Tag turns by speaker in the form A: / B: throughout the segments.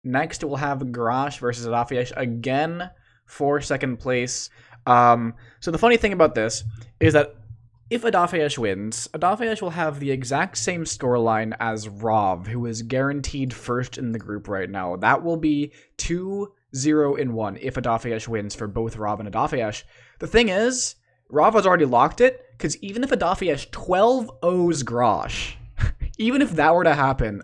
A: Next, we'll have Graash versus Adafheyesh again for second place. So the funny thing about this is that if Adafheyesh wins, Adafheyesh will have the exact same scoreline as Rov, who is guaranteed first in the group right now. That will be 2-0-1 if Adafheyesh wins for both Rov and Adafheyesh. The thing is, Rov has already locked it, because even if Adafheyesh 12-0s Graash, even if that were to happen,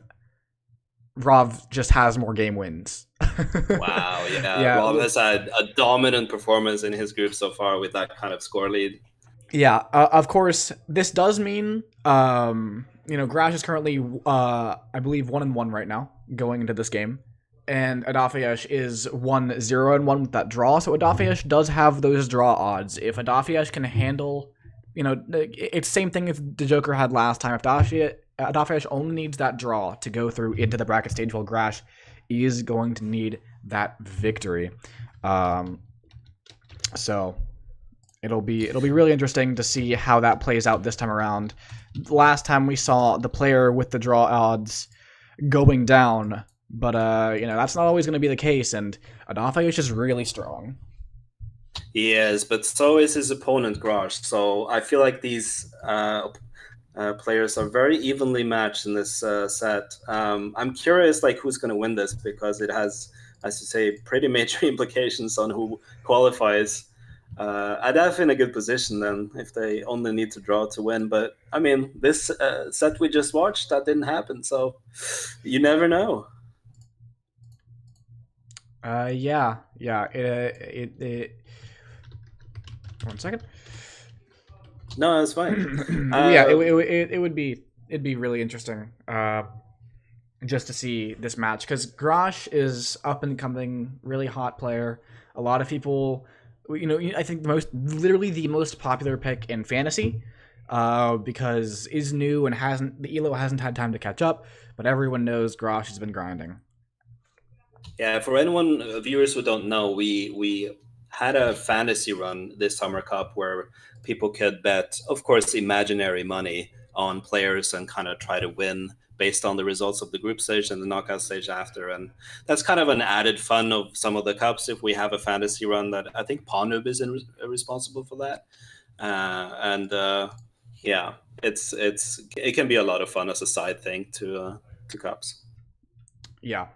A: Rov just has more game wins.
B: Wow, yeah.
A: Yeah.
B: Rob has had a dominant performance in his group so far with that kind of score lead.
A: Yeah, of course, this does mean, Graash is currently, I believe, 1-1 right now going into this game, and Adafheyesh is 1-0-1 with that draw. So Adafheyesh does have those draw odds. If Adafheyesh can handle, it's the same thing if the Joker had last time. If Adafheyesh only needs that draw to go through into the bracket stage, while Graash is going to need that victory. So it'll be really interesting to see how that plays out this time around. Last time we saw the player with the draw odds going down, but that's not always going to be the case, and Adafheyesh is really strong.
B: He is, but so is his opponent Graash. So I feel like these players are very evenly matched in this set. I'm curious, like, who's going to win this, because it has, as you say, pretty major implications on who qualifies. Adaf in a good position then if they only need to draw to win. But I mean, this set we just watched, that didn't happen. So you never know.
A: Yeah. One second.
B: No, it's fine.
A: Yeah, it'd be really interesting. Just to see this match, because Graash is up and coming, really hot player. A lot of people, I think literally the most popular pick in fantasy, because is new and the elo hasn't had time to catch up, but everyone knows Graash has been grinding.
B: Yeah, for anyone viewers who don't know, we had a fantasy run this summer cup where people could bet, of course, imaginary money on players and kind of try to win based on the results of the group stage and the knockout stage after. And that's kind of an added fun of some of the cups if we have a fantasy run. That I think Ponub is responsible for that. And yeah, it can be a lot of fun as a side thing to cups.
A: Yeah.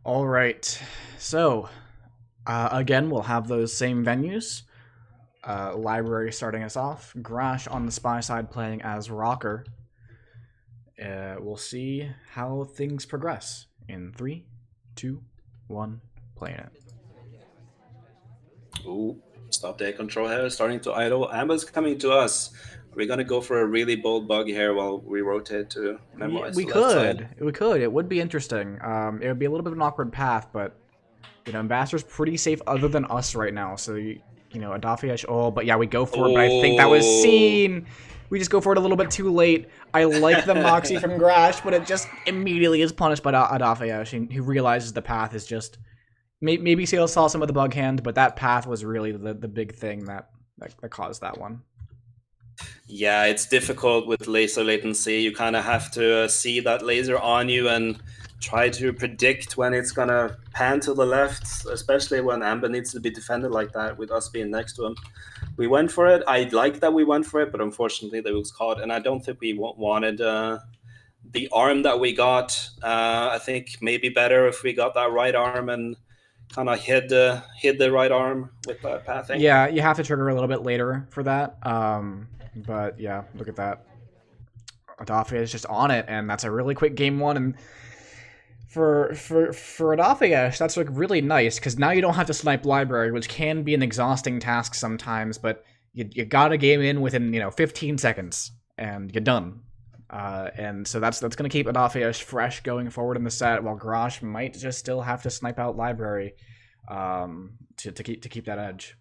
A: All right. So, again, we'll have those same venues. Library starting us off. Graash on the spy side playing as Rocker. We'll see how things progress in 3, 2, 1, playing it.
B: Ooh, stop day control here, starting to idle. Amber's coming to us. We're gonna go for a really bold bug here while we rotate to
A: Yeah,
B: memorize
A: we
B: the left side.
A: could. We could. It would be interesting. It would be a little bit of an awkward path, but Ambassador's pretty safe other than us right now. So Adafheyesh. Oh, but yeah, we go for it. But I think that was seen. We just go for it a little bit too late. I like the Moxie from Graash, but it just immediately is punished by Adafheyesh, who realizes the path is just. Maybe Seal saw some of the bug hand, but that path was really the big thing that caused that one.
B: Yeah, it's difficult with laser latency. You kind of have to see that laser on you and try to predict when it's gonna pan to the left, especially when Amber needs to be defended like that with us being next to him. We went for it. I like that we went for it, but unfortunately they was caught, and I don't think we wanted the arm that we got. I think maybe better if we got that right arm and kind of hid the right arm with that pathing.
A: Yeah, you have to trigger a little bit later for that. But yeah, look at that. Adafheyesh is just on it, and that's a really quick game one. And for Adafheyesh, that's like really nice, because now you don't have to snipe library, which can be an exhausting task sometimes. But you got a game in within 15 seconds, and you're done. And so that's gonna keep Adafheyesh fresh going forward in the set, while Graash might just still have to snipe out library, to keep that edge.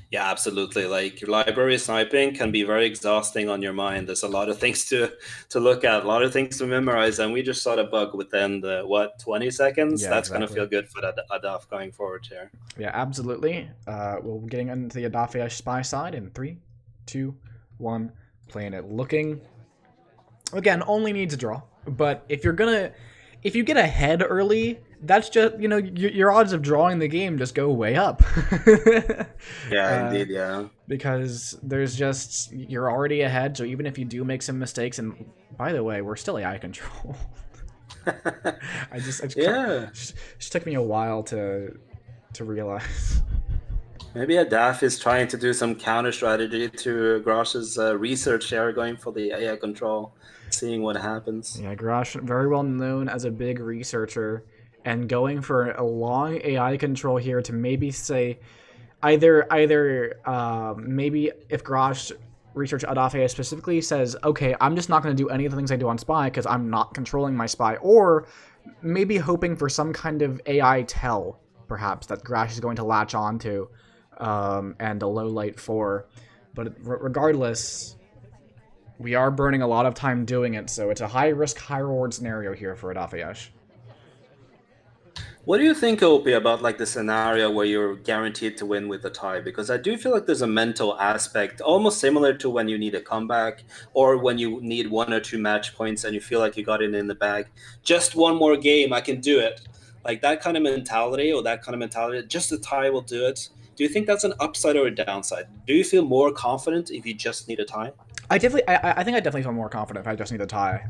B: Yeah, absolutely. Like, your library sniping can be very exhausting on your mind. There's a lot of things to look at, a lot of things to memorize, and we just saw the bug within the 20 seconds.
A: Yeah,
B: that's
A: exactly.
B: Gonna feel good for Adaf going forward here.
A: Yeah, absolutely. We're getting into the Adafheyesh spy side in 3, 2, 1, playing it. Looking again, only needs a draw, but if if you get ahead early, that's just your odds of drawing the game just go way up.
B: Yeah,
A: uh,
B: indeed. Yeah.
A: because you're already ahead. So even if you do make some mistakes, and by the way, we're still AI control.
B: Yeah.
A: Just took me a while to realize.
B: Maybe Adaf is trying to do some counter strategy to Grash's research share, going for the AI control, seeing what happens.
A: Yeah, Graash, very well known as a big researcher, and going for a long AI control here to maybe say either maybe if Graash research Adafheyesh specifically says, okay, I'm just not going to do any of the things I do on Spy because I'm not controlling my Spy, or maybe hoping for some kind of AI tell, perhaps, that Graash is going to latch onto, and a low light for. But regardless, we are burning a lot of time doing it, so it's a high risk, high reward scenario here for Adafheyesh.
B: What do you think, Opie, about like the scenario where you're guaranteed to win with a tie? Because I do feel like there's a mental aspect, almost similar to when you need a comeback or when you need 1 or 2 match points and you feel like you got it in the bag. Just one more game, I can do it. Like that kind of mentality, just a tie will do it. Do you think that's an upside or a downside? Do you feel more confident if you just need a tie?
A: I think I definitely feel more confident if I just need a tie.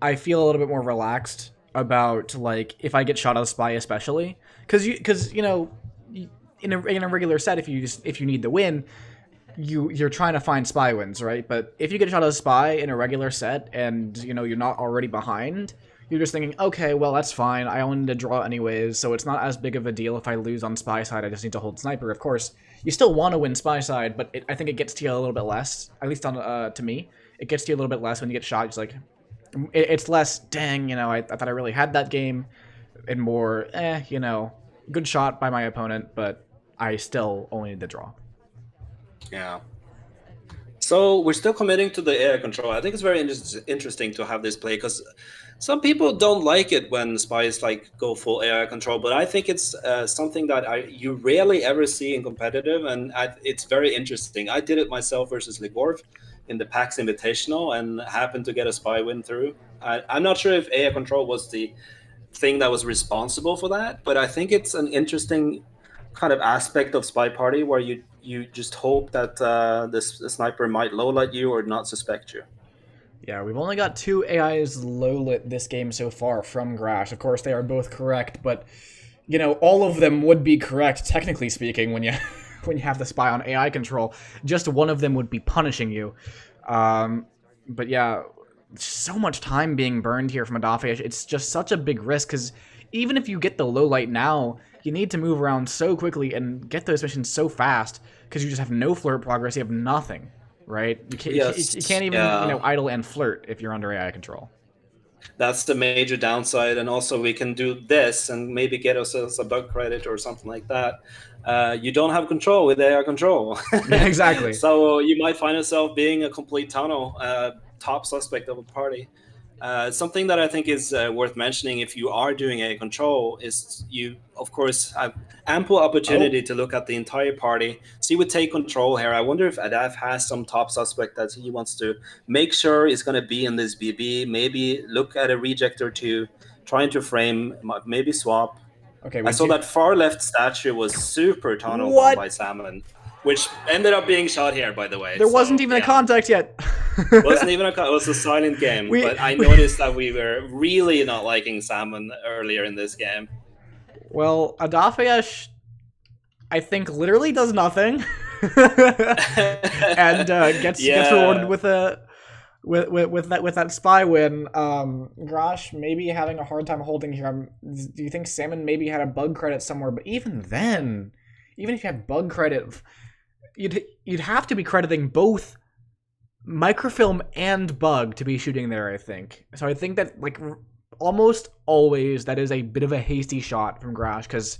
A: I feel a little bit more relaxed about like if I get shot out of Spy, especially because in a regular set, if you need the win, you're trying to find Spy wins, right? But if you get shot out of Spy in a regular set and you're not already behind, you're just thinking, okay, well that's fine. I only need to draw anyways, so it's not as big of a deal if I lose on Spy side. I just need to hold Sniper. Of course, you still want to win Spy side, but I think it gets to you a little bit less. At least on to me, it gets to you a little bit less when you get shot. It's like it's less. Dang, I thought I really had that game, and more. Good shot by my opponent, but I still only need the draw.
B: Yeah. So we're still committing to the AI control. I think it's very interesting to have this play because some people don't like it when spies like go full AI control, but I think it's something that you rarely ever see in competitive, and it's very interesting. I did it myself versus Ligorv in the PAX Invitational and happened to get a spy win through. I'm not sure if AI control was the thing that was responsible for that, but I think it's an interesting kind of aspect of SpyParty where you just hope that this sniper might low light you or not suspect you.
A: Yeah, we've only got two AIs low lit this game so far from Graash. Of course, they are both correct, but all of them would be correct technically speaking when you when you have the spy on AI control. Just one of them would be punishing you. But yeah, so much time being burned here from Adafheyesh. It's just such a big risk because even if you get the low light now, you need to move around so quickly and get those missions so fast because you just have no flirt progress. You have nothing, right?
B: Yes,
A: You can't even
B: yeah,
A: idle and flirt if you're under AI control.
B: that's the major downside. And also, we can do this and maybe get ourselves a bug credit or something like that. You don't have control with AI control.
A: Yeah, exactly.
B: So you might find yourself being a complete tunnel, top suspect of a party. Something that I think is worth mentioning if you are doing a control is you, of course, have ample
A: Oh,
B: opportunity to look at the entire party. So you would take control here. I wonder if Adaf has some top suspect that he wants to make sure is going to be in this BB. Maybe look at a reject or two, trying to frame, maybe swap.
A: okay.
B: I
A: Would
B: saw
A: you?
B: that far left statue was super tunnel bombed
A: What?
B: by Salmon, which ended up being shot here, by the way.
A: There wasn't
B: So
A: even a
B: yeah.
A: contact yet.
B: Wasn't even it was a silent game,
A: we,
B: but I
A: we
B: noticed that we were really not liking Salmon earlier in this game.
A: well, Adafheyesh, I think, literally does nothing, and gets rewarded
B: Yeah,
A: with a with that spy win. Graash maybe having a hard time holding here. Do you think Salmon maybe had a bug credit somewhere? But even then, even if you had bug credit, you'd have to be crediting both microfilm and bug to be shooting there. I think so. I think that almost always that is a bit of a hasty shot from Graash because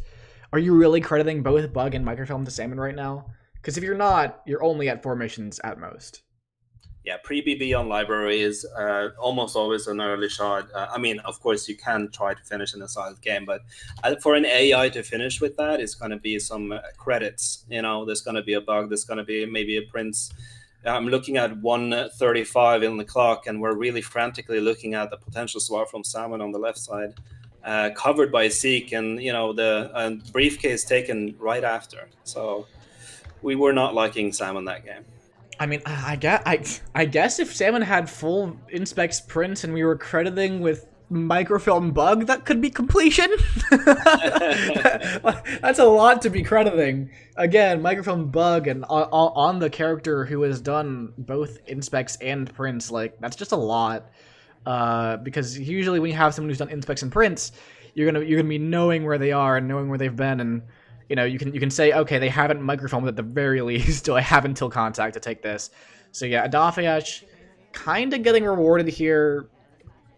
A: are you really crediting both bug and microfilm to Salmon right now? Because if you're not, you're only at 4 missions at most.
B: yeah. Pre-BB on library is almost always an early shot. I mean, of course, you can try to finish in a silent game, but for an AI to finish with that, it's going to be some credits. There's going to be a bug. There's going to be maybe a prince. I'm looking at 1:35 in the clock, and we're really frantically looking at the potential swap from Salmon on the left side, covered by Zeke, and the briefcase taken right after. So we were not liking Salmon that game.
A: I mean, I guess if Salmon had full inspect sprints and we were crediting with microfilm bug, that could be completion. That's a lot to be crediting. Again, microfilm bug and on the character who has done both inspects and prints, like that's just a lot. Because usually when you have someone who's done inspects and prints, you're gonna be knowing where they are and knowing where they've been, and you can say, okay, they haven't microfilmed at the very least, so I have until contact to take this. So yeah, Adafheyesh kind of getting rewarded here.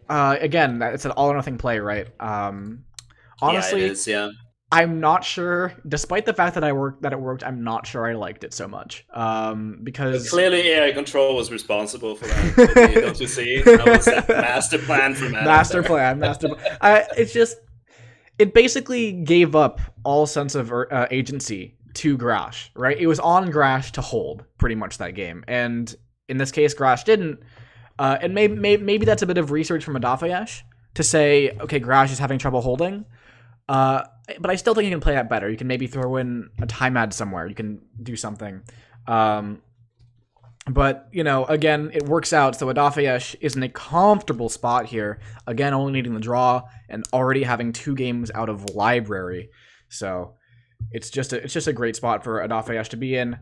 A: Again, it's an all or nothing play, right? Honestly,
B: yeah, it is, yeah.
A: I'm not sure. Despite the fact that it worked, I'm not sure I liked it so much. Because
B: but clearly AI control was responsible for that. Don't you see? That was a master plan from Adam.
A: Master plan. It's just, it basically gave up all sense of agency to Graash, right? It was on Graash to hold pretty much that game, and in this case, Graash didn't. And maybe that's a bit of research from Adafheyesh to say, okay, Graash is having trouble holding. But I still think you can play that better. You can maybe throw in a time ad somewhere. You can do something. But, again, it works out. So Adafheyesh is in a comfortable spot here. Again, only needing the draw and already having 2 games out of library. So it's just a great spot for Adafheyesh to be in.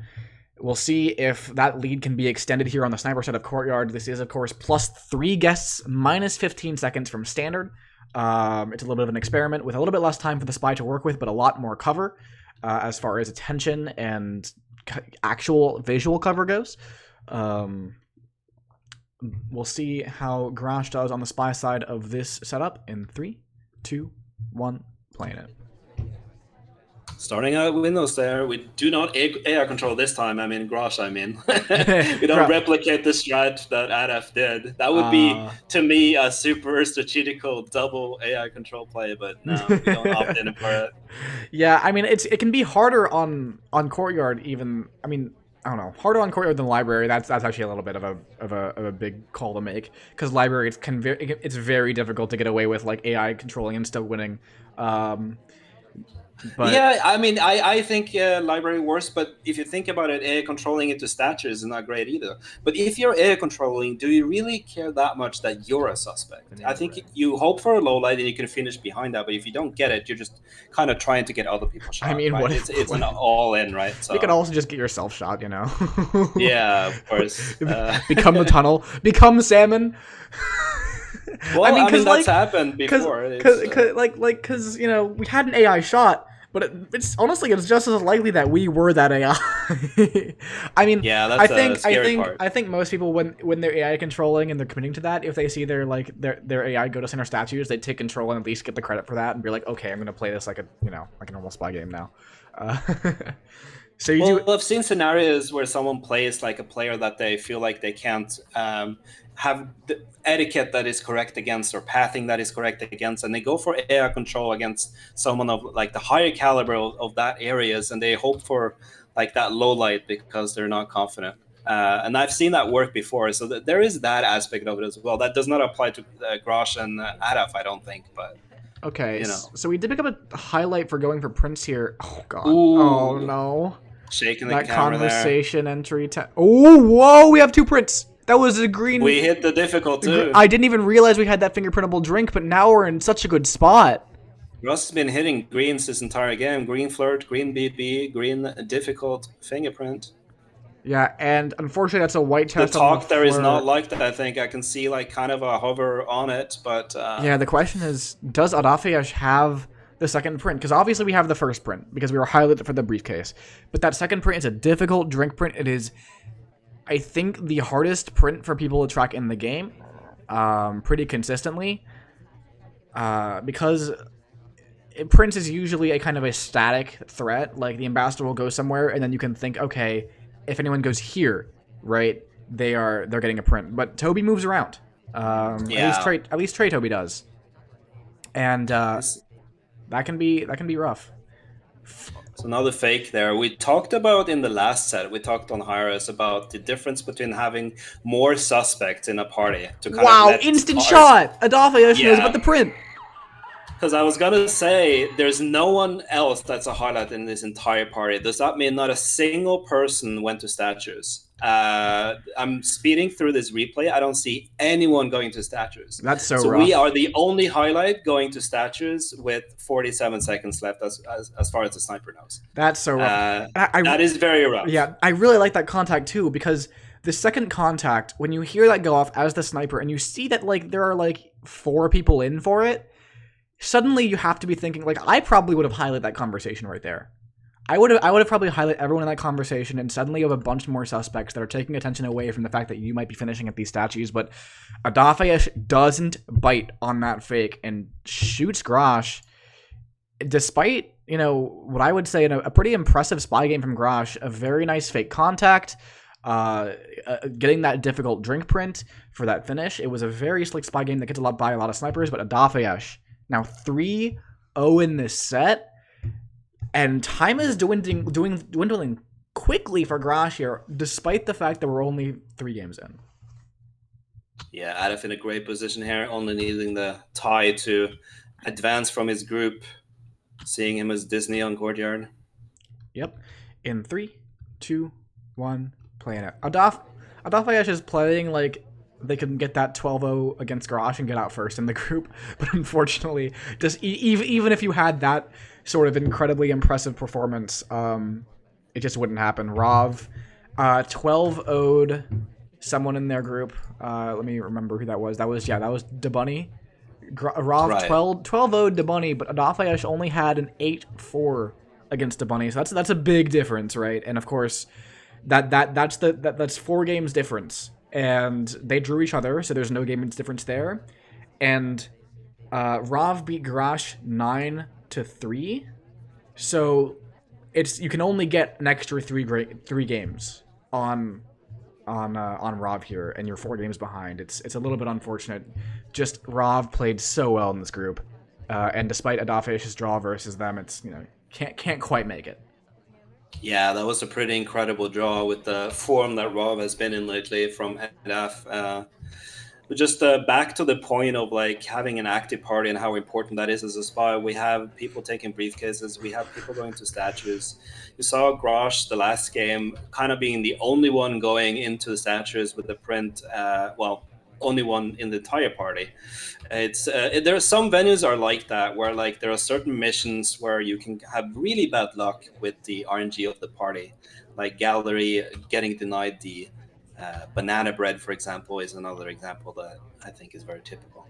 A: We'll see if that lead can be extended here on the sniper side of Courtyard. This is, of course, plus 3 guests, minus 15 seconds from standard. It's a little bit of an experiment with a little bit less time for the spy to work with, but a lot more cover as far as attention and actual visual cover goes. We'll see how Graash does on the spy side of this setup in 3, 2, 1, playing it.
B: Starting out with Windows there, we do not AI control this time. I mean, Graash, we don't replicate the strat that Adaf did. That would be, to me, a super strategical double AI control play, but no, we don't opt in for it.
A: Yeah, I mean, it can be harder on Courtyard even. I mean, I don't know, harder on Courtyard than Library. That's actually a little bit of a big call to make, because Library it's very difficult to get away with like AI controlling and still winning. But
B: yeah, I mean, I think library worse, but if you think about it, AI controlling it to stature is not great either. But if you're AI controlling, do you really care that much that you're a suspect? I think you hope for a low light and you can finish behind that, but if you don't get it, you're just kind of trying to get other people shot.
A: I mean,
B: right? It's an all in, right? So
A: you can also just get yourself shot,
B: Yeah, of course.
A: Become the tunnel. Become Salmon.
B: Well, I mean that's happened before.
A: Because we had an AI shot, but it's honestly just as likely that we were that AI. I mean,
B: yeah, that's a scary part.
A: I think most people when they're AI controlling and they're committing to that, if they see their AI go to center statues, they take control and at least get the credit for that and be like, okay, I'm gonna play this like a normal spy game now. So
B: I've seen scenarios where someone plays like a player that they feel like they can't have the etiquette that is correct against or pathing that is correct against, and they go for AI control against someone of like the higher caliber of that areas, and they hope for like that low light because they're not confident. And I've seen that work before, so there is that aspect of it as well. That does not apply to Graash and Adaf, I don't think, but
A: okay, so we did pick up a highlight for going for Prince here. Oh god.
B: Ooh.
A: Oh no.
B: Shaking the
A: that
B: camera
A: conversation there. Entry. Oh, whoa! We have 2 prints. That was a green.
B: We hit the difficult too.
A: I didn't even realize we had that fingerprintable drink, but now we're in such a good spot.
B: Russ has been hitting greens this entire game. Green flirt, green BB, green difficult fingerprint.
A: Yeah, and unfortunately that's a white test.
B: The talk there is not like that, I think. I can see like kind of a hover on it, but
A: yeah, the question is, does Adafheyesh have the second print? Because obviously we have the first print because we were highlighted for the briefcase, but that second print is a difficult drink print. It is, I think, the hardest print for people to track in the game, pretty consistently, because Prince is usually a kind of a static threat. Like the ambassador will go somewhere, and then you can think, okay, if anyone goes here, right, they're getting a print. But Toby moves around.
B: Yeah.
A: At least Trey Toby does, and that can be rough.
B: So another fake there. We talked about in the last set, we talked on Hyros about the difference between having more suspects in a party to kind of
A: Wow,
B: let
A: instant
B: ours.
A: shot! Adafheyesh knows about
B: Yeah,
A: the print.
B: because I was gonna say there's no one else that's a highlight in this entire party. Does that mean not a single person went to statues? I'm speeding through this replay. I don't see anyone going to statues.
A: That's so
B: So we
A: rough.
B: are the only highlight going to statues with 47 seconds left, as far as the sniper knows.
A: That's so rough.
B: That is very rough.
A: Yeah, I really like that contact too, because the second contact, when you hear that go off as the sniper and you see that like there are like 4 people in for it, suddenly you have to be thinking like I probably would have highlighted that conversation right there. I would have probably highlighted everyone in that conversation, and suddenly you have a bunch more suspects that are taking attention away from the fact that you might be finishing at these statues. But Adafheyesh doesn't bite on that fake and shoots Graash, despite, you know, what I would say a pretty impressive spy game from Graash. A very nice fake contact, getting that difficult drink print for that finish. It was a very slick spy game that gets by a lot of snipers, but Adafheyesh now 3-0 in this set. And time is dwindling quickly for Graash here, despite the fact that we're only 3 games in.
B: Yeah, Adaf in a great position here, only needing the tie to advance from his group. Seeing him as Disney on Courtyard.
A: Yep. In 3, 2, 1, playing it. Adafheyesh is playing like they can get that 12-0 against Graash and get out first in the group, but unfortunately, just even if you had that sort of incredibly impressive performance, it just wouldn't happen. Rav 12-0'd someone in their group. Let me remember who that was. That was Debunny. Rav
B: Right.
A: 12-0'd Debunny, but Adafheyesh only had an 8-4 against Debunny, so that's a big difference, right? And of course, that's 4 games difference, and they drew each other, so there's no game difference there. And Rav beat Graash 9-3, so you can only get an extra 3 games on Rav here, and you're 4 games behind. It's a little bit unfortunate. Just Rav played so well in this group, and despite Adafheyesh's draw versus them, it's, you know, can't quite make it.
B: Yeah, that was a pretty incredible draw with the form that Rav has been in lately from Adaf. But just back to the point of like having an active party and how important that is as a spy. We have people taking briefcases. We have people going to statues. You saw Graash the last game kind of being the only one going into the statues with the print. Only one in the entire party. It's there are some venues are like that where like there are certain missions where you can have really bad luck with the RNG of the party, like Gallery getting denied the banana bread, for example, is another example that I think is very typical.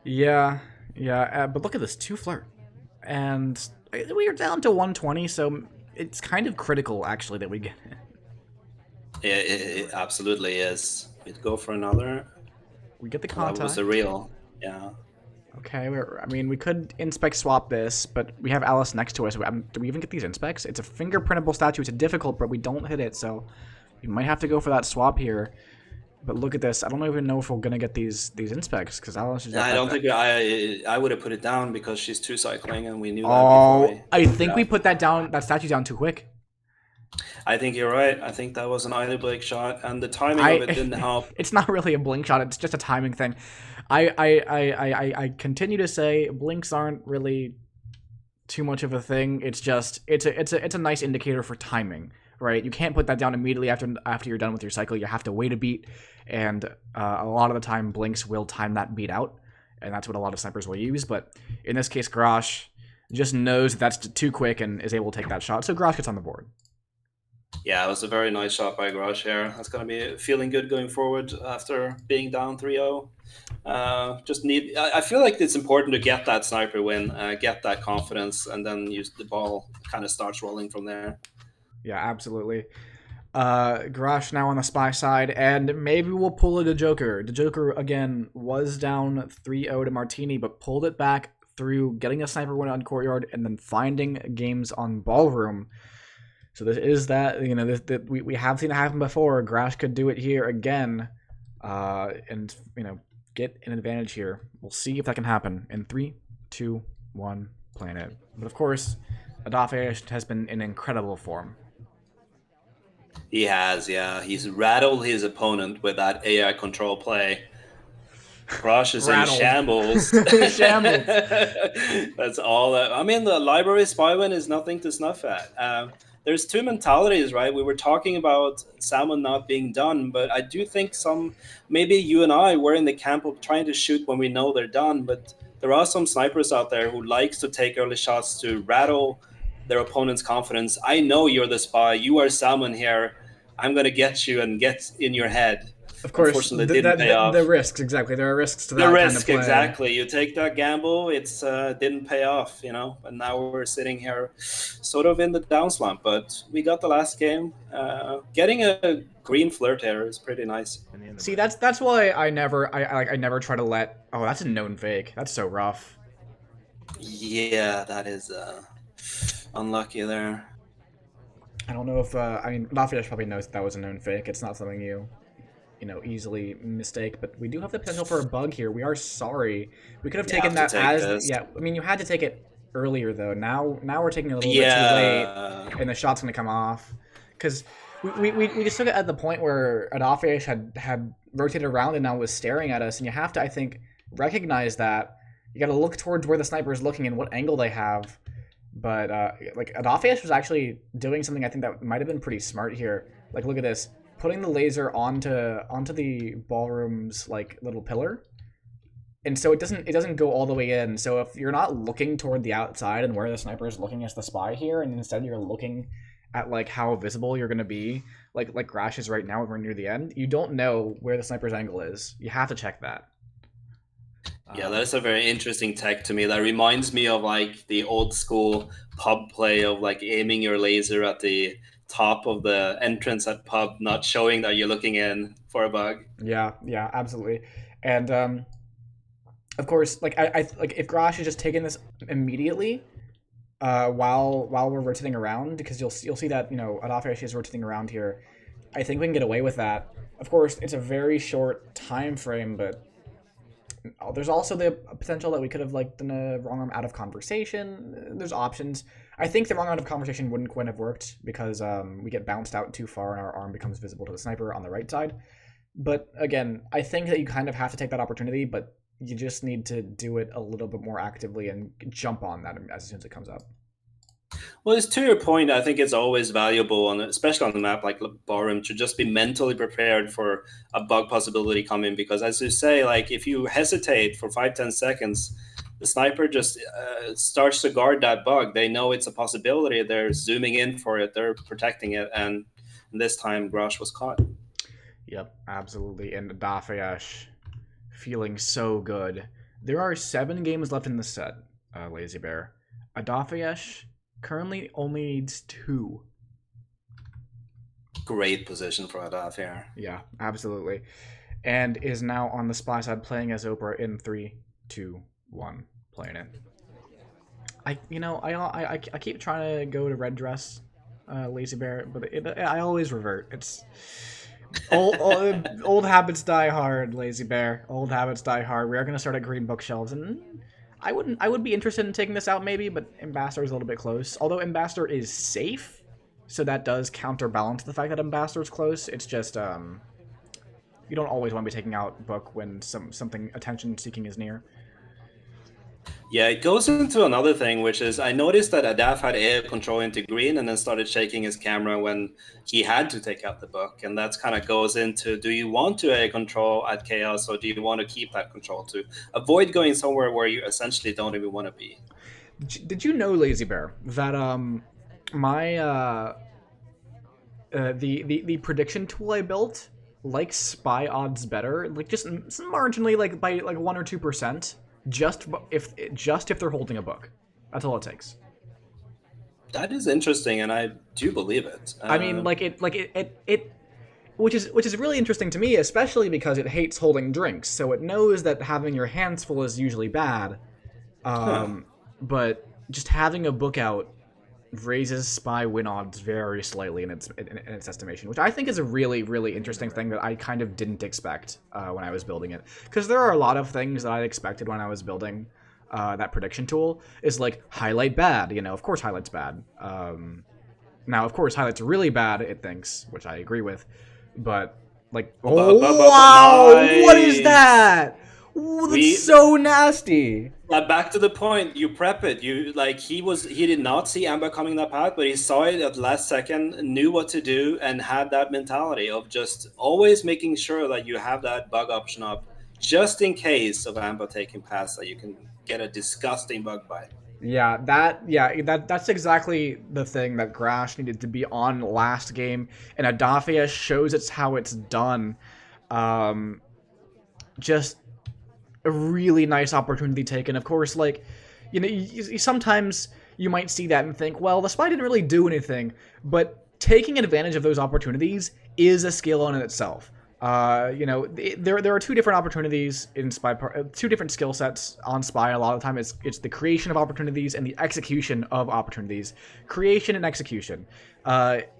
A: Yeah, but look at this 2 flirt, and we are down to 120, so it's kind of critical actually that we get it.
B: It absolutely is. We'd go for another.
A: We get the
B: That
A: contact.
B: was a real, yeah.
A: Okay, we could inspect swap this, but we have Alice next to us. Do we even get these inspects? It's a fingerprintable statue. It's difficult, but we don't hit it, so we might have to go for that swap here. But look at this. I don't even know if we're gonna get these inspects because Alice is.
B: I don't think I would have put it down because she's 2 cycling, and we knew that
A: Oh,
B: before.
A: I think we put that statue down too quick.
B: I think you're right. I think that was an either Blake shot, and the timing of it didn't help.
A: It's not really a blink shot. It's just a timing thing. I continue to say blinks aren't really too much of a thing. It's just it's a nice indicator for timing, right? You can't put that down immediately after you're done with your cycle. You have to wait a beat, and a lot of the time blinks will time that beat out, and that's what a lot of snipers will use. But in this case, Graash just knows that's too quick and is able to take that shot. So Graash gets on the board.
B: Yeah, it was a very nice shot by Graash here. That's going to be feeling good going forward after being down 3-0. I feel like it's important to get that sniper win, get that confidence, and then use the ball kind of starts rolling from there.
A: Yeah, absolutely. Graash now on the spy side, and maybe we'll pull it to Joker. The Joker, again, was down 3-0 to Martini, but pulled it back through getting a sniper win on Courtyard and then finding games on Ballroom. So this is that, you know, we have seen it happen before. Graash could do it here again, and, you know, get an advantage here. We'll see if that can happen in 3, 2, 1, playing it. But of course, Adafheyesh has been in incredible form.
B: He has, yeah. He's rattled his opponent with that AI control play. Graash is in
A: Rattled.
B: shambles.
A: Shambles.
B: That's all. I mean, the library spy win is nothing to snuff at. There's two mentalities, right? We were talking about salmon not being done, but I do think maybe you and I were in the camp of trying to shoot when we know they're done. But there are some snipers out there who likes to take early shots to rattle their opponent's confidence. I know you're the spy. You are salmon here. I'm going to get you and get in your head.
A: Of course,
B: Unfortunately, it didn't pay off.
A: The risks, exactly. There are risks to that
B: The
A: kind
B: risk,
A: of play.
B: exactly. You take that gamble, it's didn't pay off, and now we're sitting here sort of in the down slump. But we got the last game. Getting a green flirt here is pretty nice.
A: See, that's why I never try to let... Oh, that's a known fake. That's so rough.
B: Yeah, that is unlucky there.
A: I don't know if... I mean, Adafheyesh probably knows that was a known fake. It's not something you easily mistake, but we do have the potential for a bug here. We are sorry. We could have taken that as this. Yeah. I mean, you had to take it earlier though. Now we're taking it a little bit too late, and the shot's gonna come off because we just took it at the point where Adafheyesh had rotated around and now was staring at us, and you have to, I think, recognize that. You got to look towards where the sniper is looking and what angle they have. But like Adafheyesh was actually doing something I think that might have been pretty smart here. Like, look at this. Putting the laser onto the ballroom's like little pillar, and so it doesn't go all the way in. So if you're not looking toward the outside and where the sniper is looking as the spy here, and instead you're looking at like how visible you're gonna be, like Graash is right now, we're near the end. You don't know where the sniper's angle is. You have to check that.
B: Yeah, that's a very interesting tech to me. That reminds me of like the old school pub play of like aiming your laser at the top of the entrance at pub, not showing that you're looking in for a bug.
A: Yeah, absolutely. And of course, like I like if Graash is just taking this immediately, while we're rotating around, because you'll see that Adafheyesh is rotating around here. I think we can get away with that. Of course, it's a very short time frame, but there's also the potential that we could have like done a wrong arm out of conversation. There's options. I think the wrong out of conversation wouldn't quite have worked because we get bounced out too far and our arm becomes visible to the sniper on the right side. But again, I think that you kind of have to take that opportunity, but you just need to do it a little bit more actively and jump on that as soon as it comes up.
B: Well, it's to your point. I think it's always valuable, especially on the map like Ballroom, to just be mentally prepared for a bug possibility coming. Because as you say, like if you hesitate for 5-10 seconds, the sniper just starts to guard that bug. They know it's a possibility. They're zooming in for it. They're protecting it. And this time, Graash was caught.
A: Yep, absolutely. And Adafheyesh feeling so good. There are 7 games left in the set, Lazy Bear. Adafheyesh currently only needs 2.
B: Great position for Adaf here.
A: Yeah, absolutely. And is now on the spy side playing as Oprah in 3, 2, 1, playing it. I keep trying to go to red dress, Lazy Bear, but I always revert. It's old habits die hard, Lazy Bear. Old habits die hard. We are gonna start at green bookshelves, and I would be interested in taking this out maybe, but Ambassador is a little bit close. Although Ambassador is safe, so that does counterbalance the fact that Ambassador is close. It's just you don't always want to be taking out Book when something attention seeking is near.
B: Yeah, it goes into another thing, which is I noticed that Adaf had AI control into green and then started shaking his camera when he had to take out the Book. And that's kind of goes into, do you want to AI control at Chaos, or do you want to keep that control to avoid going somewhere where you essentially don't even want to be?
A: Did you know, Lazy Bear, that my the prediction tool I built likes spy odds better, like just marginally, like by like 1 or 2%. Just if they're holding a Book, that's all it takes.
B: That is interesting, and I do believe it.
A: I mean, which is really interesting to me, especially because it hates holding drinks, so it knows that having your hands full is usually bad. But just having a Book out raises spy win odds very slightly in its estimation, which I think is a really, really interesting thing that I kind of didn't expect when I was building it. Because there are a lot of things that I expected when I was building that prediction tool, is like highlight bad. You know, of course highlight's bad. Now, of course, highlight's really bad, it thinks, which I agree with. But, like, oh, wow!
B: Nice.
A: What is that? Ooh, that's so nasty.
B: Back to the point, you prep it. You like he did not see Amber coming that path, but he saw it at the last second, knew what to do, and had that mentality of just always making sure that you have that bug option up, just in case of Amber taking paths that you can get a disgusting bug bite.
A: Yeah, that's exactly the thing that Graash needed to be on last game, and Adafheyesh shows it's how it's done. Just a really nice opportunity taken. Of course, like, you know, sometimes you might see that and think, well, the spy didn't really do anything, but taking advantage of those opportunities is a skill in itself. You know, there are two different opportunities in SpyParty, two different skill sets on Spy. A lot of the time, it's the creation of opportunities and the execution of opportunities. Creation and execution.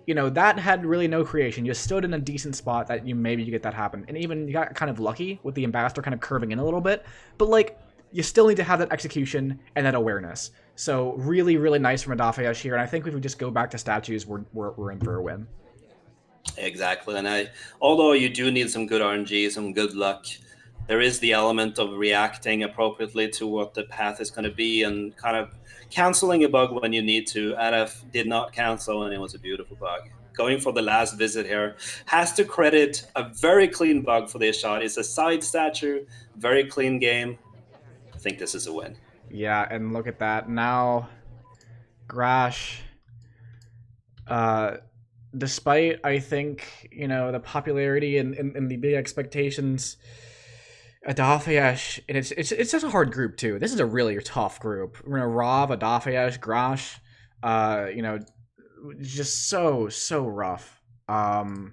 A: You know, that had really no creation. You stood in a decent spot that you get that happen, and even you got kind of lucky with the ambassador kind of curving in a little bit. But like, you still need to have that execution and that awareness. So really, really nice from Adafheyesh here. And I think if we just go back to statues, we're in for a win.
B: Exactly, and although you do need some good RNG, some good luck, there is the element of reacting appropriately to what the path is going to be and kind of canceling a bug when you need to. Adaf did not cancel, and it was a beautiful bug. Going for the last visit here, has to credit a very clean bug for this shot. It's a side statue, very clean game. I think this is a win.
A: Yeah, and look at that now, Graash. Despite, I think, you know, the popularity and the big expectations, Adafheyesh, and it's just a hard group too. This is a really tough group. We're gonna Rav, Adafheyesh, Graash, you know, just so rough. And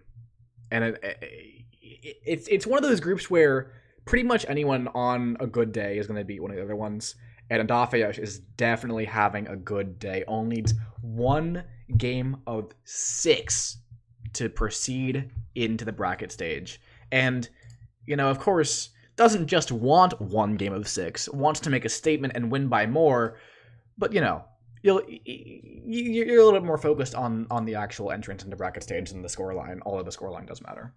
A: it's one of those groups where pretty much anyone on a good day is gonna beat one of the other ones. And Adafheyesh is definitely having a good day. Only needs one game of 6 to proceed into the bracket stage. And, you know, of course, doesn't just want one game of 6, wants to make a statement and win by more. But, you know, you're a little bit more focused on the actual entrance into bracket stage than the scoreline, although the scoreline does matter.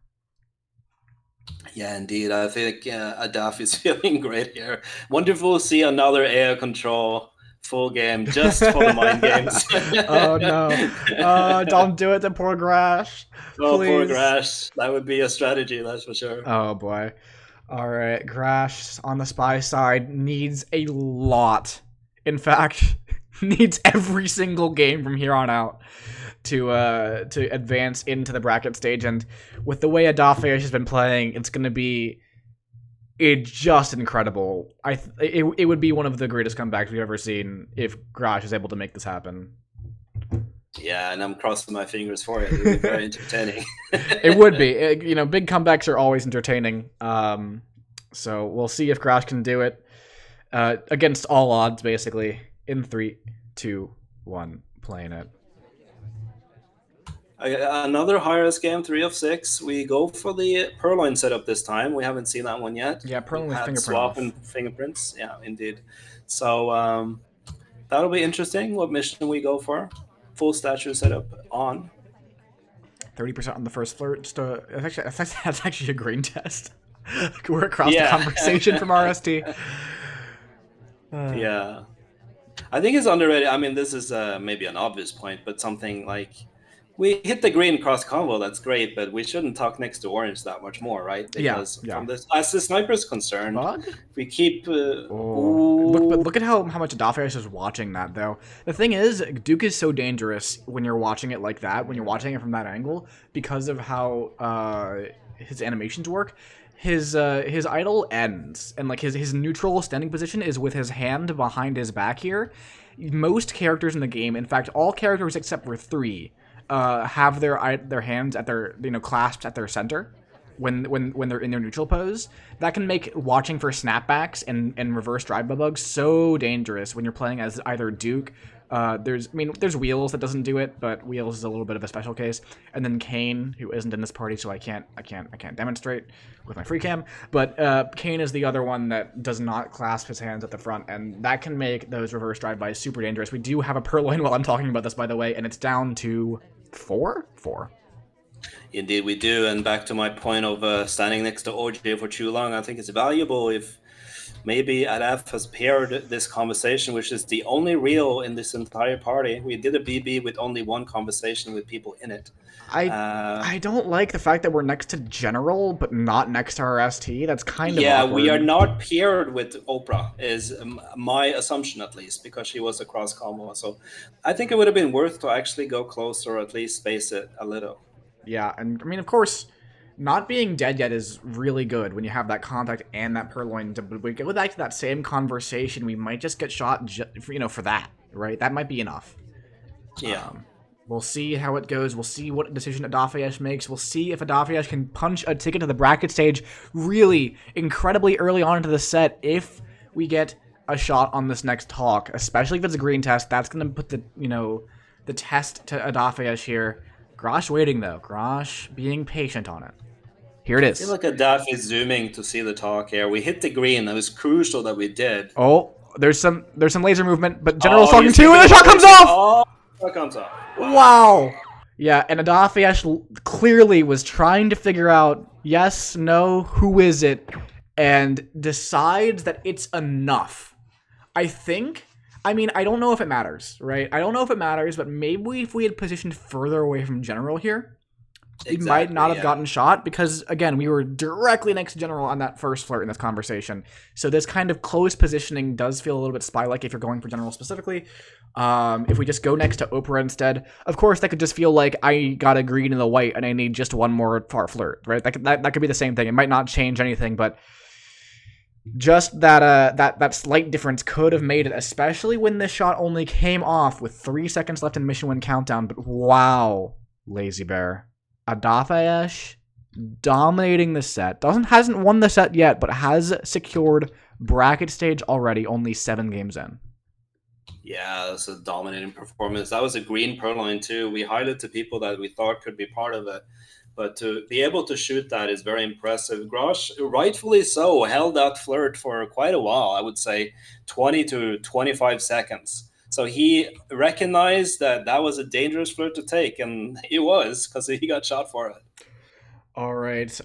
B: Yeah, indeed. I think Adaf is feeling great here. Wonderful to see another air control full game just for the mind games.
A: Oh, no. Don't do it to poor Graash.
B: Oh, poor Graash. That would be a strategy, that's for sure.
A: Oh, boy. All right. Graash on the spy side needs a lot. In fact, needs every single game from here on out to advance into the bracket stage. And with the way Adafheyesh has been playing, it's going to be just incredible. It would be one of the greatest comebacks we've ever seen if Graash is able to make this happen.
B: Yeah, and I'm crossing my fingers for it. It would be very entertaining.
A: It would be. You know, big comebacks are always entertaining. So we'll see if Graash can do it against all odds, basically. In 3, 2, 1, playing it.
B: Another high-risk game, 3 of 6. We go for the Purloin setup this time. We haven't seen that one yet.
A: Yeah, Purloin with fingerprint
B: swap and fingerprints. Yeah, indeed. So that'll be interesting. What mission we go for? Full statue setup on.
A: 30% on the first flirt. That's actually a green test. We're across the conversation from RST.
B: Yeah. I think it's underrated. I mean, this is maybe an obvious point, but something like we hit the green cross combo. That's great, but we shouldn't talk next to orange that much more, right? Because from this, as the sniper is concerned, we keep.
A: Look at how much Adafheyesh is watching that, though. The thing is, Duke is so dangerous when you're watching it like that, when you're watching it from that angle, because of how his animations work. His idle ends, and like his neutral standing position is with his hand behind his back here. Most characters in the game, in fact, all characters except for 3, have their hands at their clasped at their center when they're in their neutral pose. That can make watching for snapbacks and reverse drive bugs so dangerous when you're playing as either Duke, There's Wheels that doesn't do it, but Wheels is a little bit of a special case. And then Kane, who isn't in this party, so I can't demonstrate with my free cam. But Kane is the other one that does not clasp his hands at the front, and that can make those reverse drive-bys super dangerous. We do have a Purloin while I'm talking about this, by the way, and it's down to 4? 4.
B: Indeed, we do. And back to my point of standing next to OJ for too long, I think it's valuable if maybe Adaf has paired this conversation, which is the only real in this entire party. We did a BB with only one conversation with people in it.
A: I don't like the fact that we're next to General, but not next to our ST. That's kind of
B: awkward.
A: We
B: are not paired with Oprah, is my assumption at least, because she was a cross combo. So I think it would have been worth to actually go closer, or at least space it a little.
A: Yeah, and I mean, of course, not being dead yet is really good when you have that contact and that Purloin. But we go back to that same conversation, we might just get shot, for that, right? That might be enough.
B: Yeah.
A: We'll see how it goes. We'll see what decision Adafheyesh makes. We'll see if Adafheyesh can punch a ticket to the bracket stage really incredibly early on into the set if we get a shot on this next talk, especially if it's a green test. That's going to put the test to Adafheyesh here. Graash waiting, though. Graash being patient on it. Here it is.
B: I feel like Adaf is zooming to see the talk here. We hit the green. It was crucial that we did.
A: Oh, there's some laser movement, but General's talking too, and the shot comes off!
B: Oh, shot comes off.
A: Wow. Yeah, and Adafheyesh clearly was trying to figure out, yes, no, who is it, and decides that it's enough. I don't know if it matters, right? I don't know if it matters, but maybe if we had positioned further away from General here, we might not have gotten shot, because, again, we were directly next to General on that first flirt in this conversation. So this kind of close positioning does feel a little bit spy-like if you're going for General specifically. If we just go next to Oprah instead, of course, that could just feel like I got a green and a white and I need just one more far flirt, right? That could be the same thing. It might not change anything, but just that slight difference could have made it, especially when this shot only came off with 3 seconds left in mission win countdown. But wow, Lazy Bear. Adafheyesh dominating the set. Hasn't won the set yet, but has secured bracket stage already, only 7 games in.
B: Yeah, that's a dominating performance. That was a green Purloin too. We highlighted to people that we thought could be part of it. But to be able to shoot that is very impressive. Graash, rightfully so, held that flirt for quite a while. I would say 20 to 25 seconds. So he recognized that that was a dangerous flirt to take, and it was, because he got shot for it.
A: All right.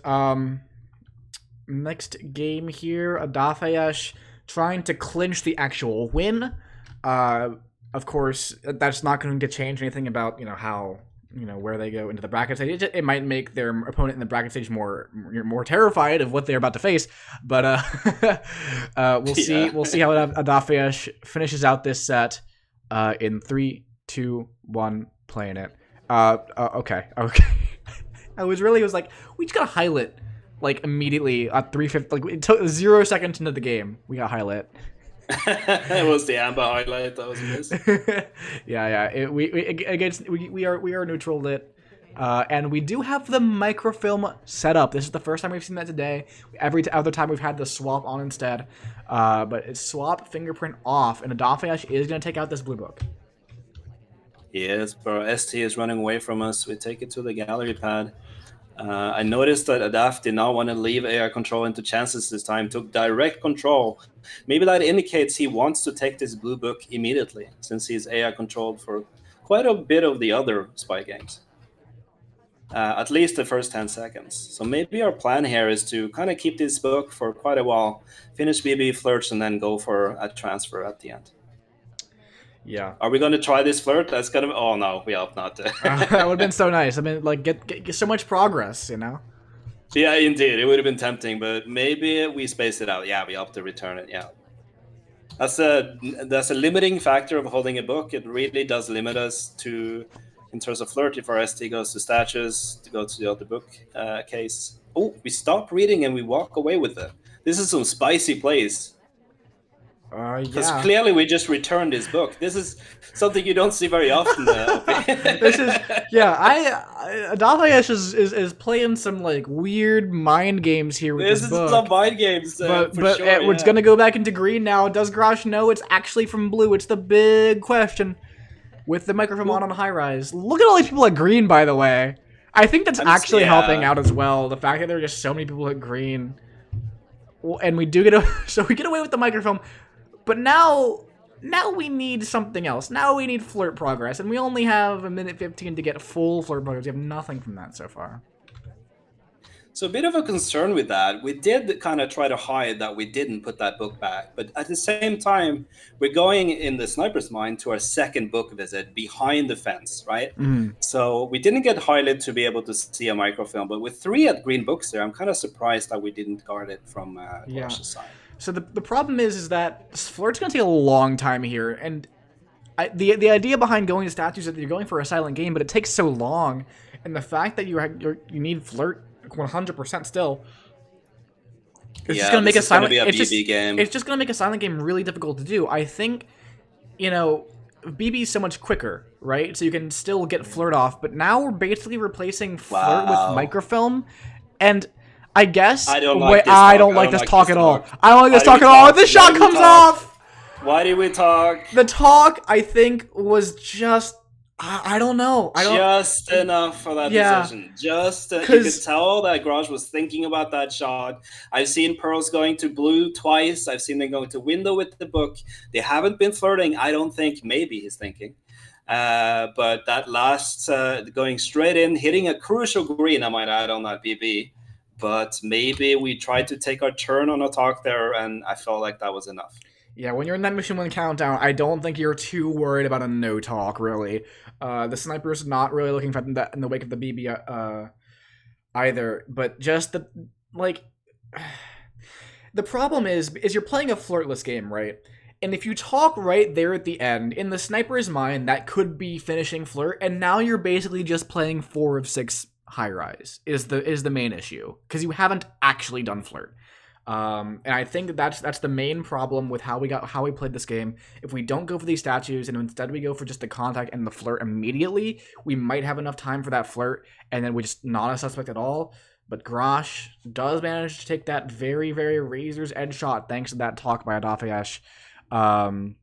A: Next game here, Adafheyesh trying to clinch the actual win. Of course, that's not going to change anything about, how, where they go into the bracket stage. It might make their opponent in the bracket stage more terrified of what they're about to face. But we'll see. We'll see how Adafheyesh finishes out this set. In 3, 2, 1, playing it. Okay. I was like, we just got a highlight, like, immediately at 3:50. Like, it took 0 seconds into the game. We got highlight.
B: It was the Amber highlight that was missed.
A: Yeah. We are neutral lit. And we do have the microfilm set up. This is the first time we've seen that today. Every other time we've had the swap on instead. But it's swap fingerprint off, and Adafheyesh is going to take out this blue book.
B: Yes, but ST is running away from us. We take it to the gallery pad. I noticed that Adaf did not want to leave AI control into chances this time, took direct control. Maybe that indicates he wants to take this blue book immediately, since he's AI controlled for quite a bit of the other spy games. At least the first 10 seconds. So maybe our plan here is to kind of keep this book for quite a while, finish BB flirts, and then go for a transfer at the end.
A: Yeah.
B: Are we going to try this flirt? That's gonna. Oh no, we hope not.
A: That would have been so nice. I mean, like, get so much progress,
B: Yeah, indeed, it would have been tempting, but maybe we space it out. Yeah, we opt to return it. Yeah. That's a limiting factor of holding a book. It really does limit us to. In terms of flirt, if our ST goes to statues, to go to the other book case. Oh, we stop reading and we walk away with it. This is some spicy plays. Because clearly we just returned his book. This is something you don't see very often.
A: This is, Adafheyesh is playing some, like, weird mind games here with this book.
B: This is some mind games,
A: but it's going to go back into green now. Does Graash know it's actually from blue? It's the big question. with the microphone on high rise. Look at all these people at green, by the way. I think that's actually helping out as well. The fact that there are just so many people at green, and we do get so we get away with the microphone, but now we need something else. Now we need flirt progress, and we only have a minute 15 to get full flirt progress. We have nothing from that so far.
B: So a bit of a concern with that. We did kind of try to hide that we didn't put that book back. But at the same time, we're going in the sniper's mind to our second book visit behind the fence, right? So we didn't get highlighted to be able to see a microfilm. But with 3 at green books there, I'm kind of surprised that we didn't guard it from Graash's side.
A: So the problem is that flirt's going to take a long time here. And the idea behind going to statues is that you're going for a silent game, but it takes so long. And the fact that you need flirt 100% still. It's just gonna make a silent game. It's just gonna make a silent game really difficult to do. I think, BB is so much quicker, right? So you can still get flirt off, but now we're basically replacing flirt with microfilm, and I guess I don't like this talk at all. I don't like this talk at all. This shot comes off.
B: Why did we talk?
A: The talk, I think, was just. I don't know.
B: Just enough for that decision. You could tell that Graash was thinking about that shot. I've seen Pearls going to blue twice. I've seen them going to window with the book. They haven't been flirting. I don't think. Maybe he's thinking. But that last going straight in, hitting a crucial green, I might add, on that BB. But maybe we tried to take our turn on a talk there, and I felt like that was enough.
A: Yeah, when you're in that Mission 1 countdown, I don't think you're too worried about a no talk, really. The sniper's not really looking for that in the wake of the BB either, but just the problem is you're playing a flirtless game, right? And if you talk right there at the end, in the sniper's mind, that could be finishing flirt, and now you're basically just playing 4 of 6 high rise is the main issue, because you haven't actually done flirt. And I think that's the main problem with how we played this game. If we don't go for these statues and instead we go for just the contact and the flirt immediately, we might have enough time for that flirt, and then we're just not a suspect at all. But Graash does manage to take that very, very razor's edge shot thanks to that talk by Adafheyesh. Graash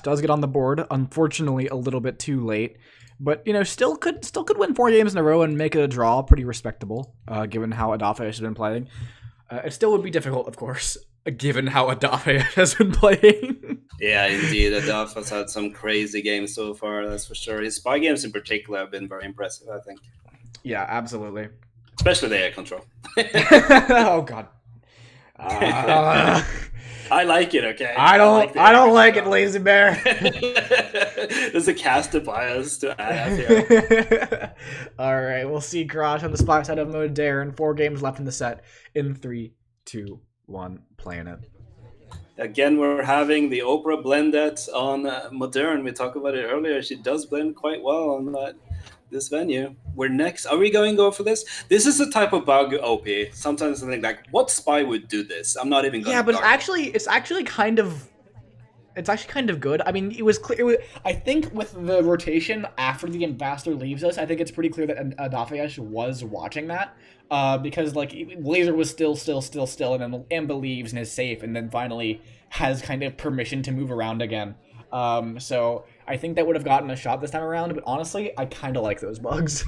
A: does get on the board, unfortunately a little bit too late. But still could win 4 games in a row and make it a draw, pretty respectable, given how Adafheyesh has been playing. It still would be difficult, of course, given how Adafheyesh has been playing.
B: Yeah, indeed, Adaf has had some crazy games so far. That's for sure. His spy games in particular have been very impressive, I think.
A: Yeah, absolutely.
B: Especially the air control.
A: Oh God.
B: I like it, okay?
A: I don't like it, Lazy Bear.
B: There's a cast of bias to add here.
A: Alright, we'll see Graash on the spy side of mode Darren. 4 games left in the set. In 3, 2, 1, playing it.
B: Again, we're having the Oprah blendette on Modern. We talked about it earlier. She does blend quite well on this venue. We're next. Are we going to go for this? This is a type of bug, OP. Sometimes I think, like, what spy would do this? I'm not even going to.
A: Yeah, but it's actually kind of good. I mean, it was clear. I think with the rotation after the ambassador leaves us, I think it's pretty clear that Adafheyesh was watching that. Because Laser was still, and then Amba leaves and is safe, and then finally has kind of permission to move around again. So I think that would have gotten a shot this time around, but honestly, I kind of like those bugs.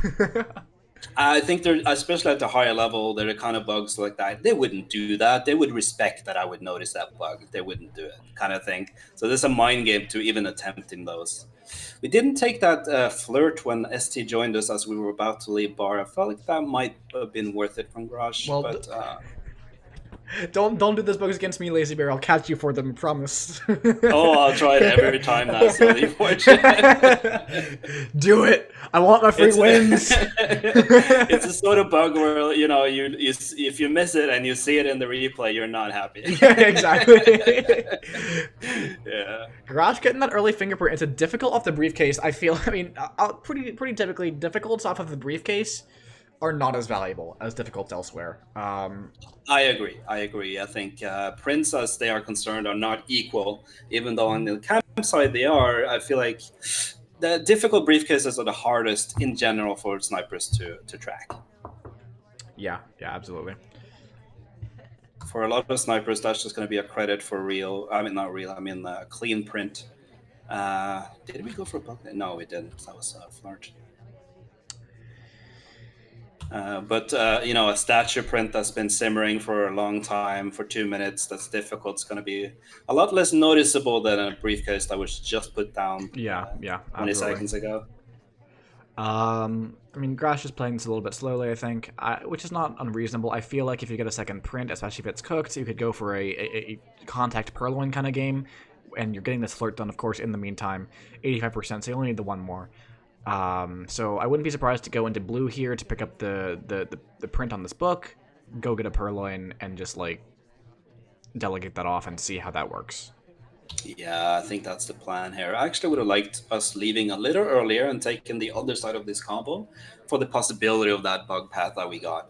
B: I think they're, especially at the higher level, they're the kind of bugs like that. They wouldn't do that. They would respect that I would notice that bug. They wouldn't do it, kind of thing. So there's a mind game to even attempting those. We didn't take that flirt when ST joined us as we were about to leave bar. I felt like that might have been worth it from Graash.
A: Well,
B: but
A: don't do this bugs against me, Lazy Bear. I'll catch you for them, promise.
B: Oh, I'll try it every time. That's really fortunate.
A: Do it. I want my free wins.
B: It's a sort of bug where you if you miss it and you see it in the replay, you're not happy.
A: Yeah, exactly.
B: Yeah.
A: Graash getting that early fingerprint. It's a difficult off the briefcase. I feel. I mean, pretty typically difficults off of the briefcase are not as valuable as difficults elsewhere.
B: I agree. I think Prince, as they are concerned, are not equal, even though on the campsite they are. I feel like the difficult briefcases are the hardest in general for snipers to track.
A: Yeah, absolutely.
B: For a lot of snipers, that's just going to be a credit for real. I mean, not real. I mean, clean print. Did we go for a bug? No, we didn't. That was a flirt. But a stature print that's been simmering for a long time, for 2 minutes, that's difficult. It's going to be a lot less noticeable than a briefcase that was just put down
A: Yeah,
B: 20
A: absolutely.
B: seconds ago.
A: I mean, Graash is playing this a little bit slowly, I think, which is not unreasonable. I feel like if you get a second print, especially if it's cooked, you could go for a contact purloin kind of game, and you're getting this flirt done, of course, in the meantime. 85%, so you only need the one more. So I wouldn't be surprised to go into blue here to pick up the print on this book, go get a purloin, and just, like, delegate that off and see how that works.
B: Yeah, I think that's the plan here. I actually would have liked us leaving a little earlier and taking the other side of this combo for the possibility of that bug path that we got.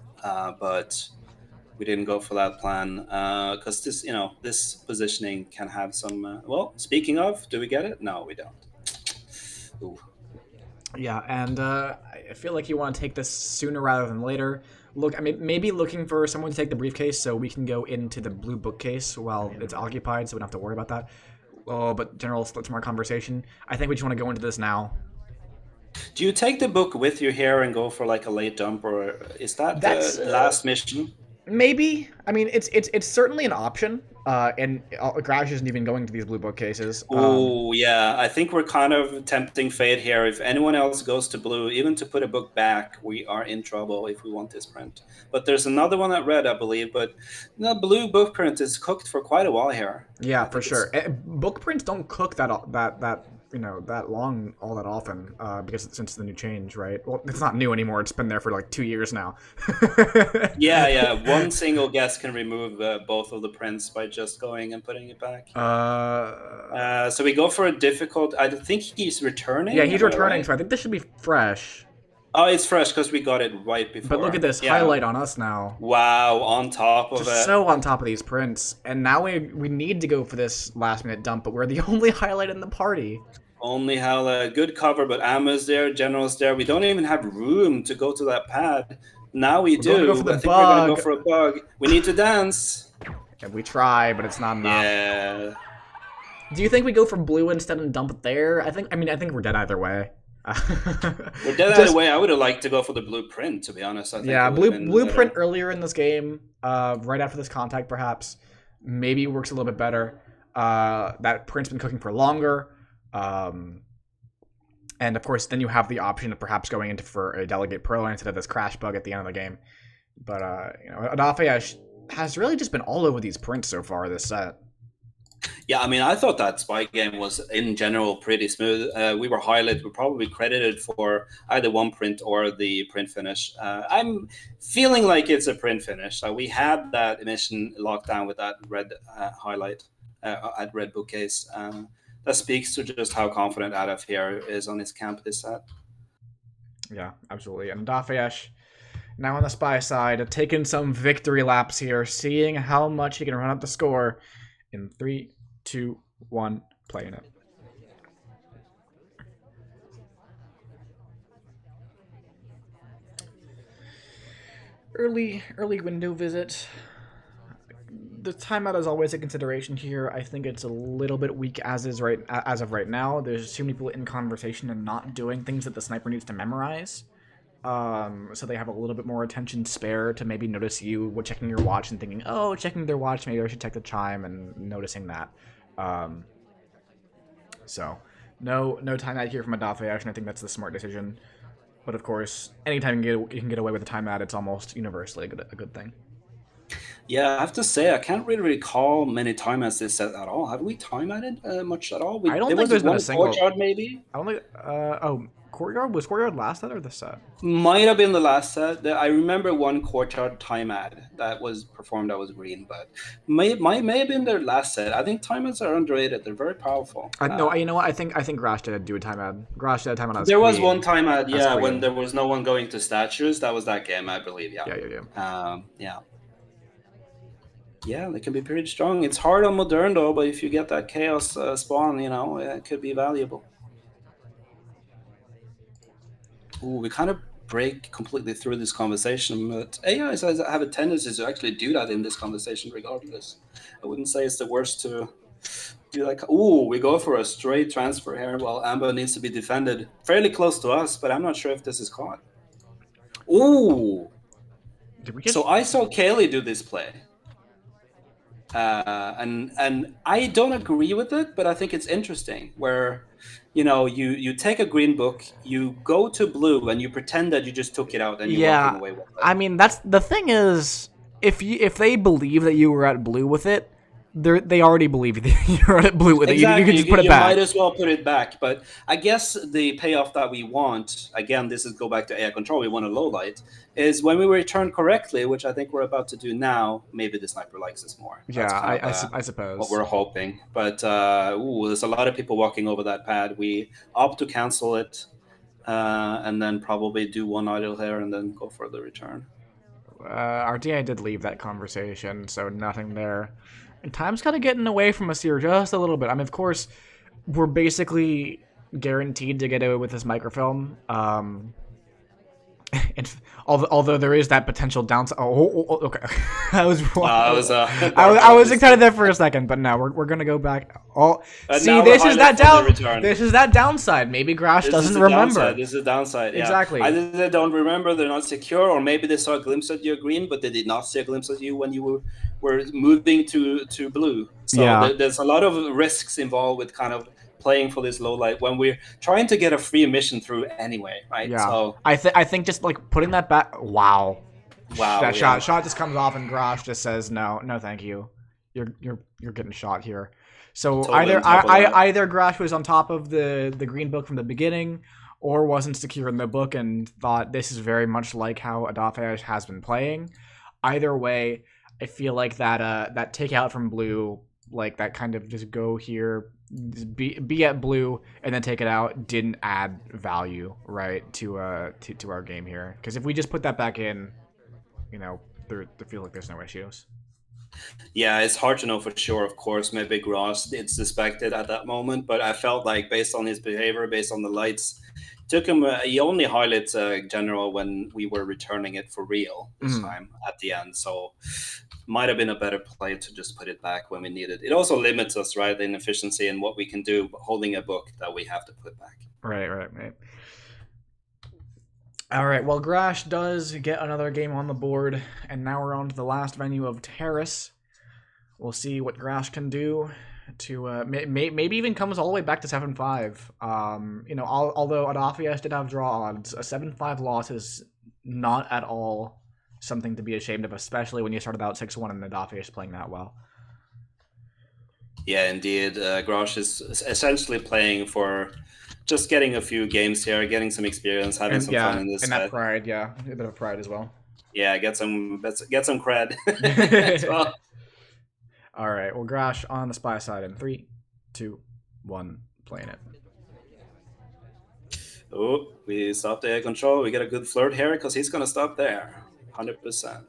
B: But we didn't go for that plan because this positioning can have some. Well, speaking of, do we get it? No, we don't. Ooh.
A: Yeah, and I feel like you want to take this sooner rather than later. Look, I mean, maybe looking for someone to take the briefcase so we can go into the blue bookcase while it's occupied, so we don't have to worry about that. Oh, but general smart conversation. I think we just want to go into this now.
B: Do you take the book with you here and go for like a late dump, or is that the last mission?
A: Maybe. I mean, it's certainly an option. And Graash isn't even going to these blue bookcases.
B: Oh, yeah. I think we're kind of tempting fate here. If anyone else goes to blue, even to put a book back, we are in trouble if we want this print. But there's another one at red, I believe. But the blue book print is cooked for quite a while here.
A: Yeah, for sure. Book prints don't cook that long all that often because since the new change, right? Well, it's not new anymore. It's been there for like 2 years now.
B: Yeah. One single guess can remove both of the prints by just going and putting it back. So we go for a difficult. I think he's returning.
A: Yeah, he's returning. Right? So I think this should be fresh.
B: Oh, it's fresh because we got it right before.
A: But look at this highlight on us now.
B: Wow, on top of
A: just
B: it.
A: So on top of these prints. And now we need to go for this last minute dump, but we're the only highlight in the party.
B: Only highlight. Good cover, but ammo's there, general's there. We don't even have room to go to that pad. Now we do. I think we're going to go for a bug. We need to dance.
A: And we try, but it's not enough.
B: Yeah.
A: Do you think we go for blue instead and dump it there? I think we're dead either way.
B: We're dead either way. I would have liked to go for the blueprint, to be honest. I think
A: blueprint earlier in this game, right after this contact, perhaps. Maybe works a little bit better. That print's been cooking for longer. And of course, then you have the option of perhaps going into for a delegate purloin instead of this crash bug at the end of the game. But Adafheyesh has really just been all over these prints so far this set.
B: Yeah, I mean, I thought that spy game was in general pretty smooth. We were highlighted, we're probably credited for either one print or the print finish. I'm feeling like it's a print finish. We had that mission locked down with that red highlight at red bookcase. That speaks to just how confident Adaf here is on his camp this set.
A: Yeah, absolutely. And Adafheyesh, now on the spy side, taking some victory laps here, seeing how much he can run up the score in 3, 2, 1, playing it. Early window visit. The timeout is always a consideration here. I think it's a little bit weak as of right now. There's too many people in conversation and not doing things that the sniper needs to memorize. So they have a little bit more attention spare to maybe notice you checking your watch and thinking, oh, checking their watch, maybe I should check the chime, and noticing that. So no timeout here from Adafheyesh, and I think that's the smart decision. But of course, anytime you can get away with a timeout, it's almost universally a good thing.
B: Yeah, I have to say, I can't really recall many timeouts this set at all. Have we timeouted much at all?
A: I don't think there's been a single.
B: Courtyard, maybe?
A: I don't think. Courtyard? Was Courtyard last set or this set?
B: Might have been the last set. I remember one Courtyard timeout that was performed that was green, but may have been their last set. I think timeouts are underrated. They're very powerful.
A: No, you know what? I think Graash did do a timeout. Graash did a timeout.
B: There was one timeout, yeah, when there was no one going to statues. That was that game, I believe. Yeah.
A: Yeah.
B: Yeah, they can be pretty strong. It's hard on Modern, though, but if you get that Chaos spawn, it could be valuable. Ooh, we kind of break completely through this conversation, but AIs have a tendency to actually do that in this conversation regardless. I wouldn't say it's the worst to do like, ooh, we go for a straight transfer here. Well, Amber needs to be defended fairly close to us, but I'm not sure if this is caught. Ooh.
A: Did we just...
B: So I saw Kaylee do this play. And I don't agree with it, but I think it's interesting where, you take a green book, you go to blue, and you pretend that you just took it out and you're walking away with it.
A: I mean, that's the thing is, if they believe that you were at blue with it, they already believe that you're at blue with
B: Exactly.
A: it. You can just put it back.
B: You might as well put it back. But I guess the payoff that we want, again, this is go back to AI control, we want a low light, is when we return correctly, which I think we're about to do now, maybe the sniper likes us more.
A: That's I suppose.
B: What we're hoping. But there's a lot of people walking over that pad. We opt to cancel it and then probably do one idle here and then go for the return.
A: Our DI did leave that conversation, so nothing there. And time's kind of getting away from us here just a little bit. I mean, of course, we're basically guaranteed to get away with this microfilm. And although there is that potential downside. Okay. I was excited there for a second, but no, we're gonna go back. See, this is that downside. Maybe Graash doesn't remember.
B: This is a downside. Yeah.
A: Exactly.
B: Either they don't remember, they're not secure, or maybe they saw a glimpse at your green, but they did not see a glimpse at you when you were moving to blue. So there's a lot of risks involved with kind of playing for this low light when we're trying to get a free mission through anyway, right?
A: Yeah.
B: So
A: I think just like putting that back. Wow. That shot just comes off and Graash just says no, thank you. You're getting shot here. So totally either Graash was on top of the green book from the beginning, or wasn't secure in the book and thought this is very much like how Adafheyesh has been playing. Either way, I feel like that takeout from blue, like that kind of just go here, be at blue and then take it out, didn't add value, right, to our game here. Because if we just put that back in, there feel like there's no issues.
B: Yeah, it's hard to know for sure. Of course, maybe Graash did suspect it at that moment, but I felt like based on his behavior, based on the lights, took him. He only highlights general when we were returning it for real this time at the end. So might have been a better play to just put it back when we need it. It also limits us, right, in efficiency and what we can do holding a book that we have to put back.
A: Right. All right, well, Graash does get another game on the board, and now we're on to the last venue of Terrace. We'll see what Graash can do to maybe even comes all the way back to 7-5. Although Adafheyesh did have draw odds, a 7-5 loss is not at all something to be ashamed of, especially when you started out 6-1 and Adafheyesh playing that well.
B: Yeah, indeed. Graash is essentially playing for just getting a few games here, getting some experience, having some fun in this.
A: And that pride, a bit of pride as well.
B: Yeah, get some cred as well.
A: All right, well, Graash on the spy side in 3, 2, 1, playing it.
B: Oh, we stopped the air control. We get a good flirt here because he's going to stop there. 100%.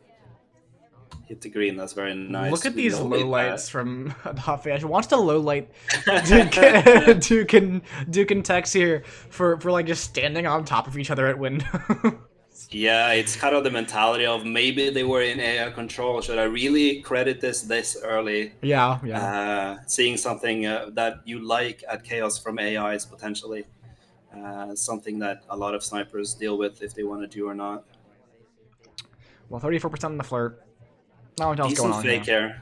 B: Hit the green. That's very nice.
A: Look at these low lights from Adafheyesh. Wants to low light Duke and Tex here for like just standing on top of each other at windows.
B: Yeah, it's kind of the mentality of maybe they were in AI control. Should I really credit this early?
A: Yeah.
B: Seeing something that you like at Chaos from AIs potentially. Something that a lot of snipers deal with if they want to do or not.
A: Well, 34% on the flirt. Not much else going on
B: fake here.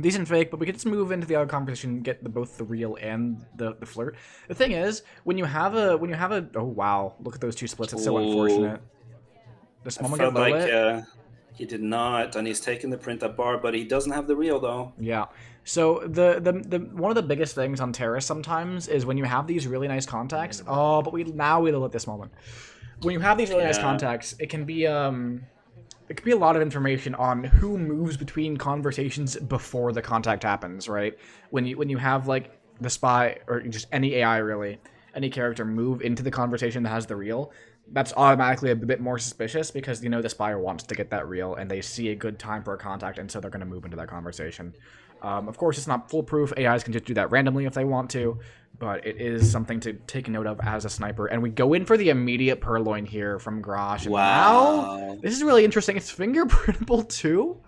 A: Decent fake, but we could just move into the other conversation, get both the real and the flirt. The thing is, when you have a oh wow, look at those two splits. It's so unfortunate. Does Momo get low lit?
B: He did not, and he's taking the print up bar, but he doesn't have the real though.
A: Yeah. So the one of the biggest things on Terrace sometimes is when you have these really nice contacts. Oh, but we low at this moment. When you have these really nice contacts, it can be a lot of information on who moves between conversations before the contact happens, right? When you have like the spy or just any AI really, any character move into the conversation that has the real, that's automatically a bit more suspicious because the spy wants to get that real and they see a good time for a contact and so they're going to move into that conversation. Of course, it's not foolproof. AIs can just do that randomly if they want to, but it is something to take note of as a sniper. And we go in for the immediate purloin here from Graash. And now,
B: Wow.
A: this is really interesting. It's fingerprintable too.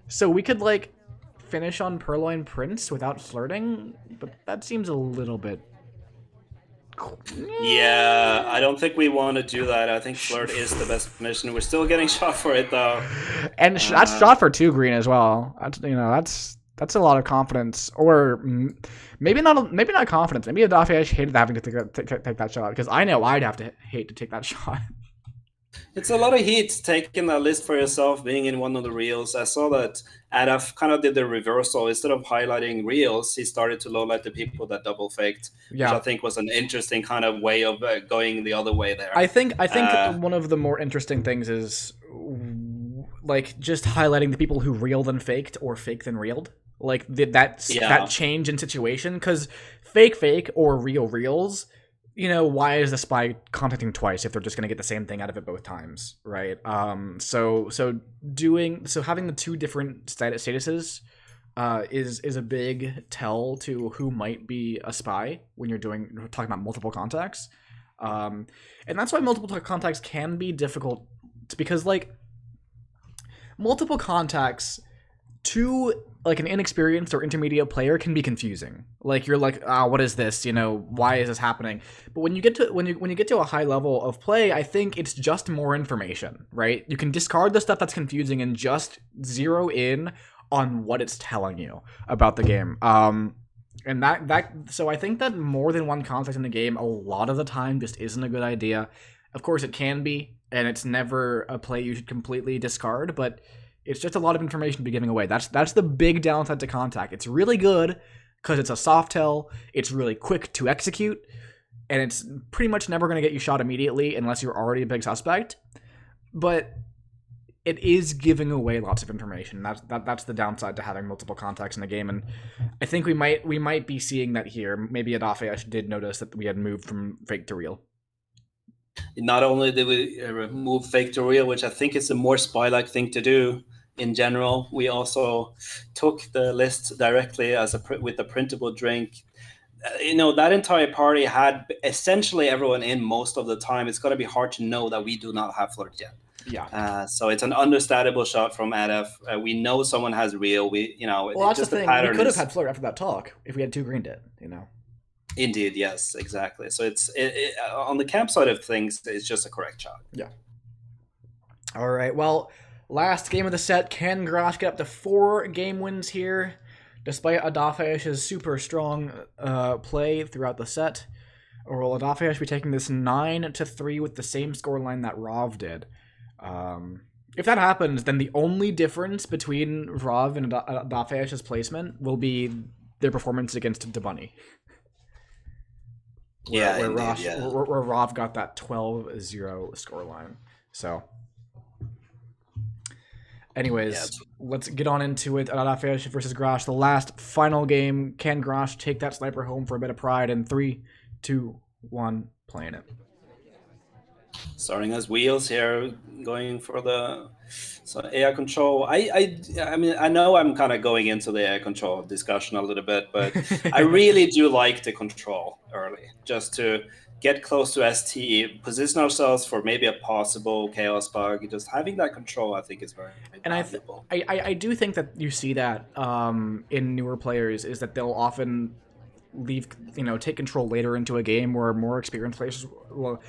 A: So we could, like, finish on Purloin Prince without flirting, but that seems a little bit...
B: Yeah, I don't think we want to do that. I think flirt is the best mission. We're still getting shot for it though.
A: And that's shot for 2 green as well. That's, you know, that's a lot of confidence, or maybe not confidence. Maybe Adafheyesh hated having to take that shot, because I know I'd have to hate to take that shot.
B: It's a lot of heat taking that list for yourself, being in one of the reels. I saw that Adaf kind of did the reversal. Instead of highlighting reels, he started to lowlight the people that double faked, which I think was an interesting kind of way of going the other way there.
A: I think one of the more interesting things is, like, just highlighting the people who reeled and faked, or faked and reeled. Like, that change in situation, because fake or reels, you know, why is the spy contacting twice if they're just going to get the same thing out of it both times, right? So having the 2 different statuses is a big tell to who might be a spy when you're talking about multiple contacts, and that's why multiple contacts can be difficult, because, like, multiple contacts to, like, an inexperienced or intermediate player can be confusing. Like, you're like, what is this? You know, why is this happening? But when you get to a high level of play, I think it's just more information, right? You can discard the stuff that's confusing and just zero in on what it's telling you about the game. And so I think that more than one contact in the game a lot of the time just isn't a good idea. Of course, it can be, and it's never a play you should completely discard, but it's just a lot of information to be giving away. That's the big downside to contact. It's really good because it's a soft tell. It's really quick to execute, and it's pretty much never going to get you shot immediately unless you're already a big suspect. But it is giving away lots of information. That's the downside to having multiple contacts in the game, and I think we might be seeing that here. Maybe Adafheyesh did notice that we had moved from fake to real.
B: Not only did we remove fake to real, which I think is a more spy-like thing to do in general, we also took the list directly with a printable drink. You know, that entire party had essentially everyone in most of the time. It's going to be hard to know that we do not have flirt yet.
A: Yeah.
B: So it's an understandable shot from Adaf. We know someone has real.
A: Well, that's the thing. We could have had flirt after that talk if we had 2 greened it. You know.
B: Indeed, yes, exactly. So it's on the camp side of things, it's just a correct shot.
A: Yeah. All right. Well, last game of the set, can Graash get up to 4 game wins here, despite Adafheyesh's super strong play throughout the set? Or will Adafheyesh be taking this 9-3 with the same scoreline that Rav did? If that happens, then the only difference between Rav and Adafheyesh's placement will be their performance against Debunny. Where Rav got that 12-0 scoreline. So, anyways, let's get on into it. Adafheyesh versus Graash, the last final game. Can Graash take that sniper home for a bit of pride? In 3, 2, 1, playing it.
B: Starting as wheels here, going for the AI control. I mean, I know I'm kind of going into the AI control discussion a little bit, but I really do like the control early, just to get close to ST, position ourselves for maybe a possible chaos bug. Just having that control, I think, is very valuable.
A: I do think that you see that in newer players, is that they'll often take control later into a game where more experienced players will,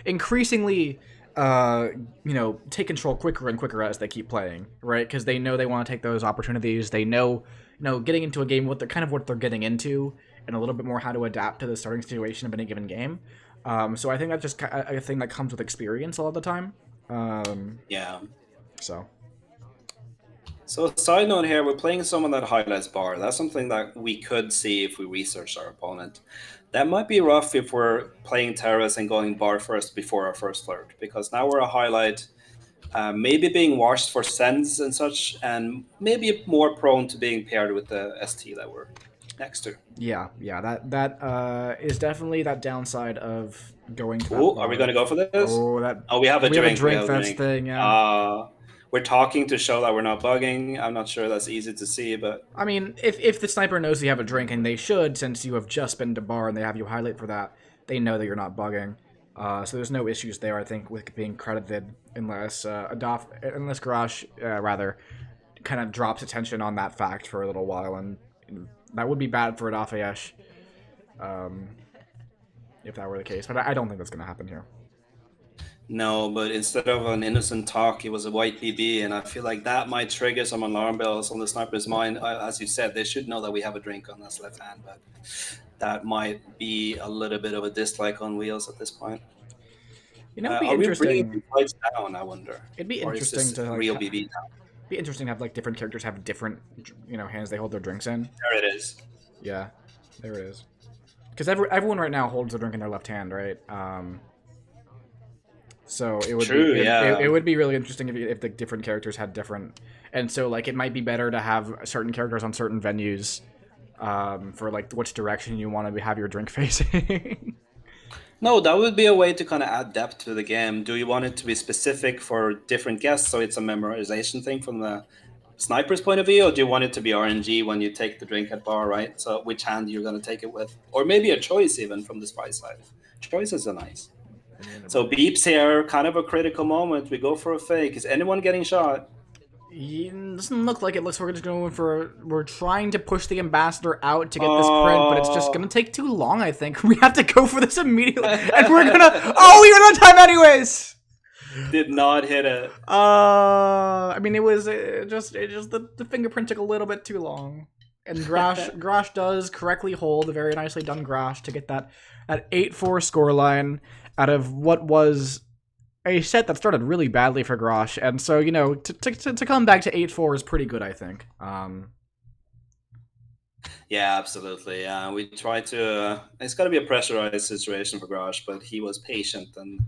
A: increasingly, take control quicker and quicker as they keep playing, right? Because they know they want to take those opportunities. They know, getting into a game, what they're getting into, and a little bit more how to adapt to the starting situation of any given game. So I think that's just a thing that comes with experience a lot of the time.
B: So side note here, we're playing someone that highlights bar. That's something that we could see if we research our opponent. That might be rough if we're playing terrorists and going bar first before our first flirt, because now we're a highlight, maybe being watched for sends and such, and maybe more prone to being paired with the ST that we're next to.
A: Yeah, that is definitely that downside of going to that
B: bar. Are we going to go for this?
A: We have a
B: drink
A: drink. That's thing, yeah.
B: we're talking to show that we're not bugging. I'm not sure that's easy to see, but
A: I mean, if the sniper knows you have a drink, and they should, since you have just been to bar and they have you highlight for that, they know that you're not bugging. So there's no issues there, I think, with being credited, unless unless Graash rather kind of drops attention on that fact for a little while, and that would be bad for Adafheyesh, if that were the case. But I don't think that's going to happen here.
B: no. But instead of an innocent talk, it was a white BB, and I feel like that might trigger some alarm bells on the sniper's mind. As you said, they should know that we have a drink on this left hand, but that might be a little bit of a dislike on wheels at this point.
A: You know, it'd be
B: Are we bringing
A: interesting.
B: the fights down? I wonder.
A: It'd be
B: Or is
A: interesting
B: this
A: to
B: real BB now?
A: be interesting to have like different characters have different, hands they hold their drinks in.
B: There it is.
A: Yeah, there it is. Because everyone right now holds their drink in their left hand, right? So it would
B: True,
A: be,
B: yeah.
A: it would be really interesting if the different characters had different, and so like it might be better to have certain characters on certain venues, for like which direction you want to have your drink facing.
B: No, that would be a way to kind of add depth to the game. Do you want it to be specific for different guests, so it's a memorization thing from the sniper's point of view, or do you want it to be RNG when you take the drink at bar, right? So which hand you're going to take it with, or maybe a choice even from the spy side. Choices are nice. So beeps here, kind of a critical moment. We go for a fake. Is anyone getting shot?
A: It doesn't look like it. Looks like we're just going for. We're trying to push the ambassador out to get this print, but it's just gonna take too long. I think we have to go for this immediately, and we're gonna. Oh, we run out of time anyways.
B: Did not hit it.
A: I mean, it was just the fingerprint took a little bit too long, and Graash does correctly hold, a very nicely done Graash to get that 8-4 scoreline out of what was a set that started really badly for Graash, and so to come back to 8-4 is pretty good, I think.
B: Yeah, absolutely. We try to. It's got to be a pressurized situation for Graash, but he was patient and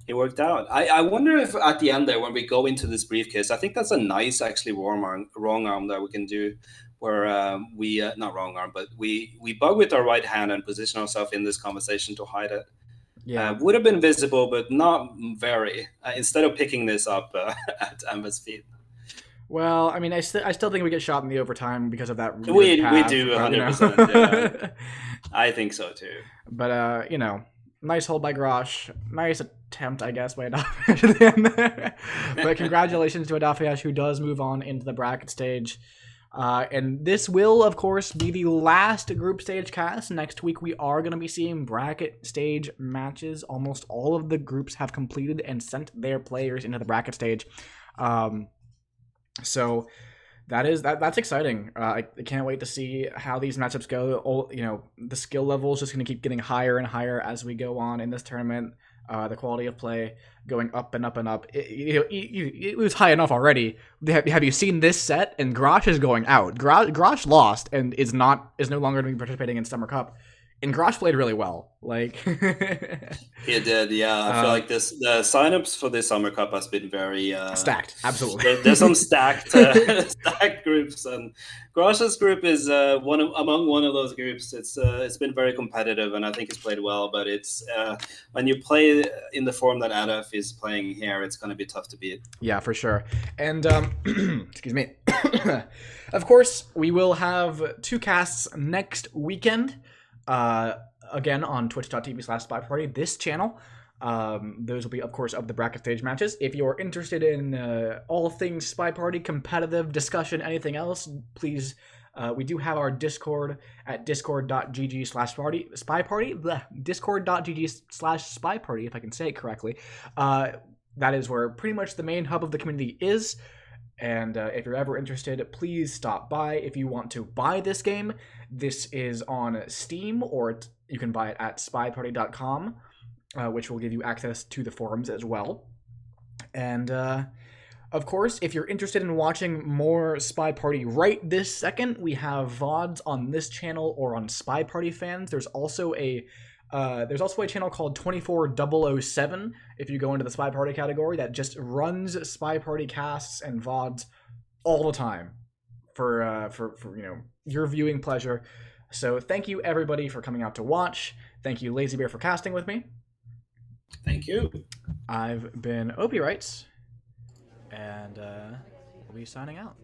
B: it worked out. I wonder if at the end there, when we go into this briefcase, I think that's a nice actually wrong arm that we can do, where we not wrong arm, but we bug with our right hand and position ourselves in this conversation to hide it.
A: Yeah.
B: Would have been visible, but not very. Instead of picking this up at Amber's feet.
A: Well, I mean, I still think we get shot in the overtime because of that.
B: We
A: path,
B: do
A: but,
B: 100%. Yeah. I think so too.
A: But nice hold by Graash. Nice attempt, I guess, by Adafheyesh at the end there. But congratulations to Adafheyesh, who does move on into the bracket stage. And this will, of course, be the last group stage cast. Next week, we are going to be seeing bracket stage matches. Almost all of the groups have completed and sent their players into the bracket stage. So that's exciting. I can't wait to see how these matchups go. The skill level is just going to keep getting higher and higher as we go on in this tournament. The quality of play going up and up and up. It was high enough already. Have you seen this set? And Graash is going out. Graash lost and is no longer going to be participating in Summer Cup. And Graash played really well. Like
B: he did, yeah. I feel like the signups for this Summer Cup has been very
A: stacked. Absolutely,
B: there's some stacked groups, and Graash's group is among one of those groups. It's been very competitive, and I think he's played well. But it's when you play in the form that Adaf is playing here, it's going to be tough to beat.
A: Yeah, for sure. And excuse me. Of course, we will have 2 casts next weekend. Again on twitch.tv/SpyParty, this channel. Those will be, of course, of the bracket stage matches. If you're interested in all things Spy Party, competitive discussion, anything else, please, we do have our Discord at discord.gg/SpyParty, discord.gg/SpyParty, if I can say it correctly. That is where pretty much the main hub of the community is. And if you're ever interested, please stop by. If you want to buy this game, this is on Steam, or you can buy it at spyparty.com, which will give you access to the forums as well. And, of course, if you're interested in watching more Spy Party right this second, we have VODs on this channel or on Spy Party Fans. There's also a channel called 24007, if you go into the Spy Party category, that just runs Spy Party casts and VODs all the time for your viewing pleasure. So thank you everybody for coming out to watch. Thank you Lazy Bear for casting with me.
B: Thank you.
A: I've been Opie Wrights. and we'll be signing out.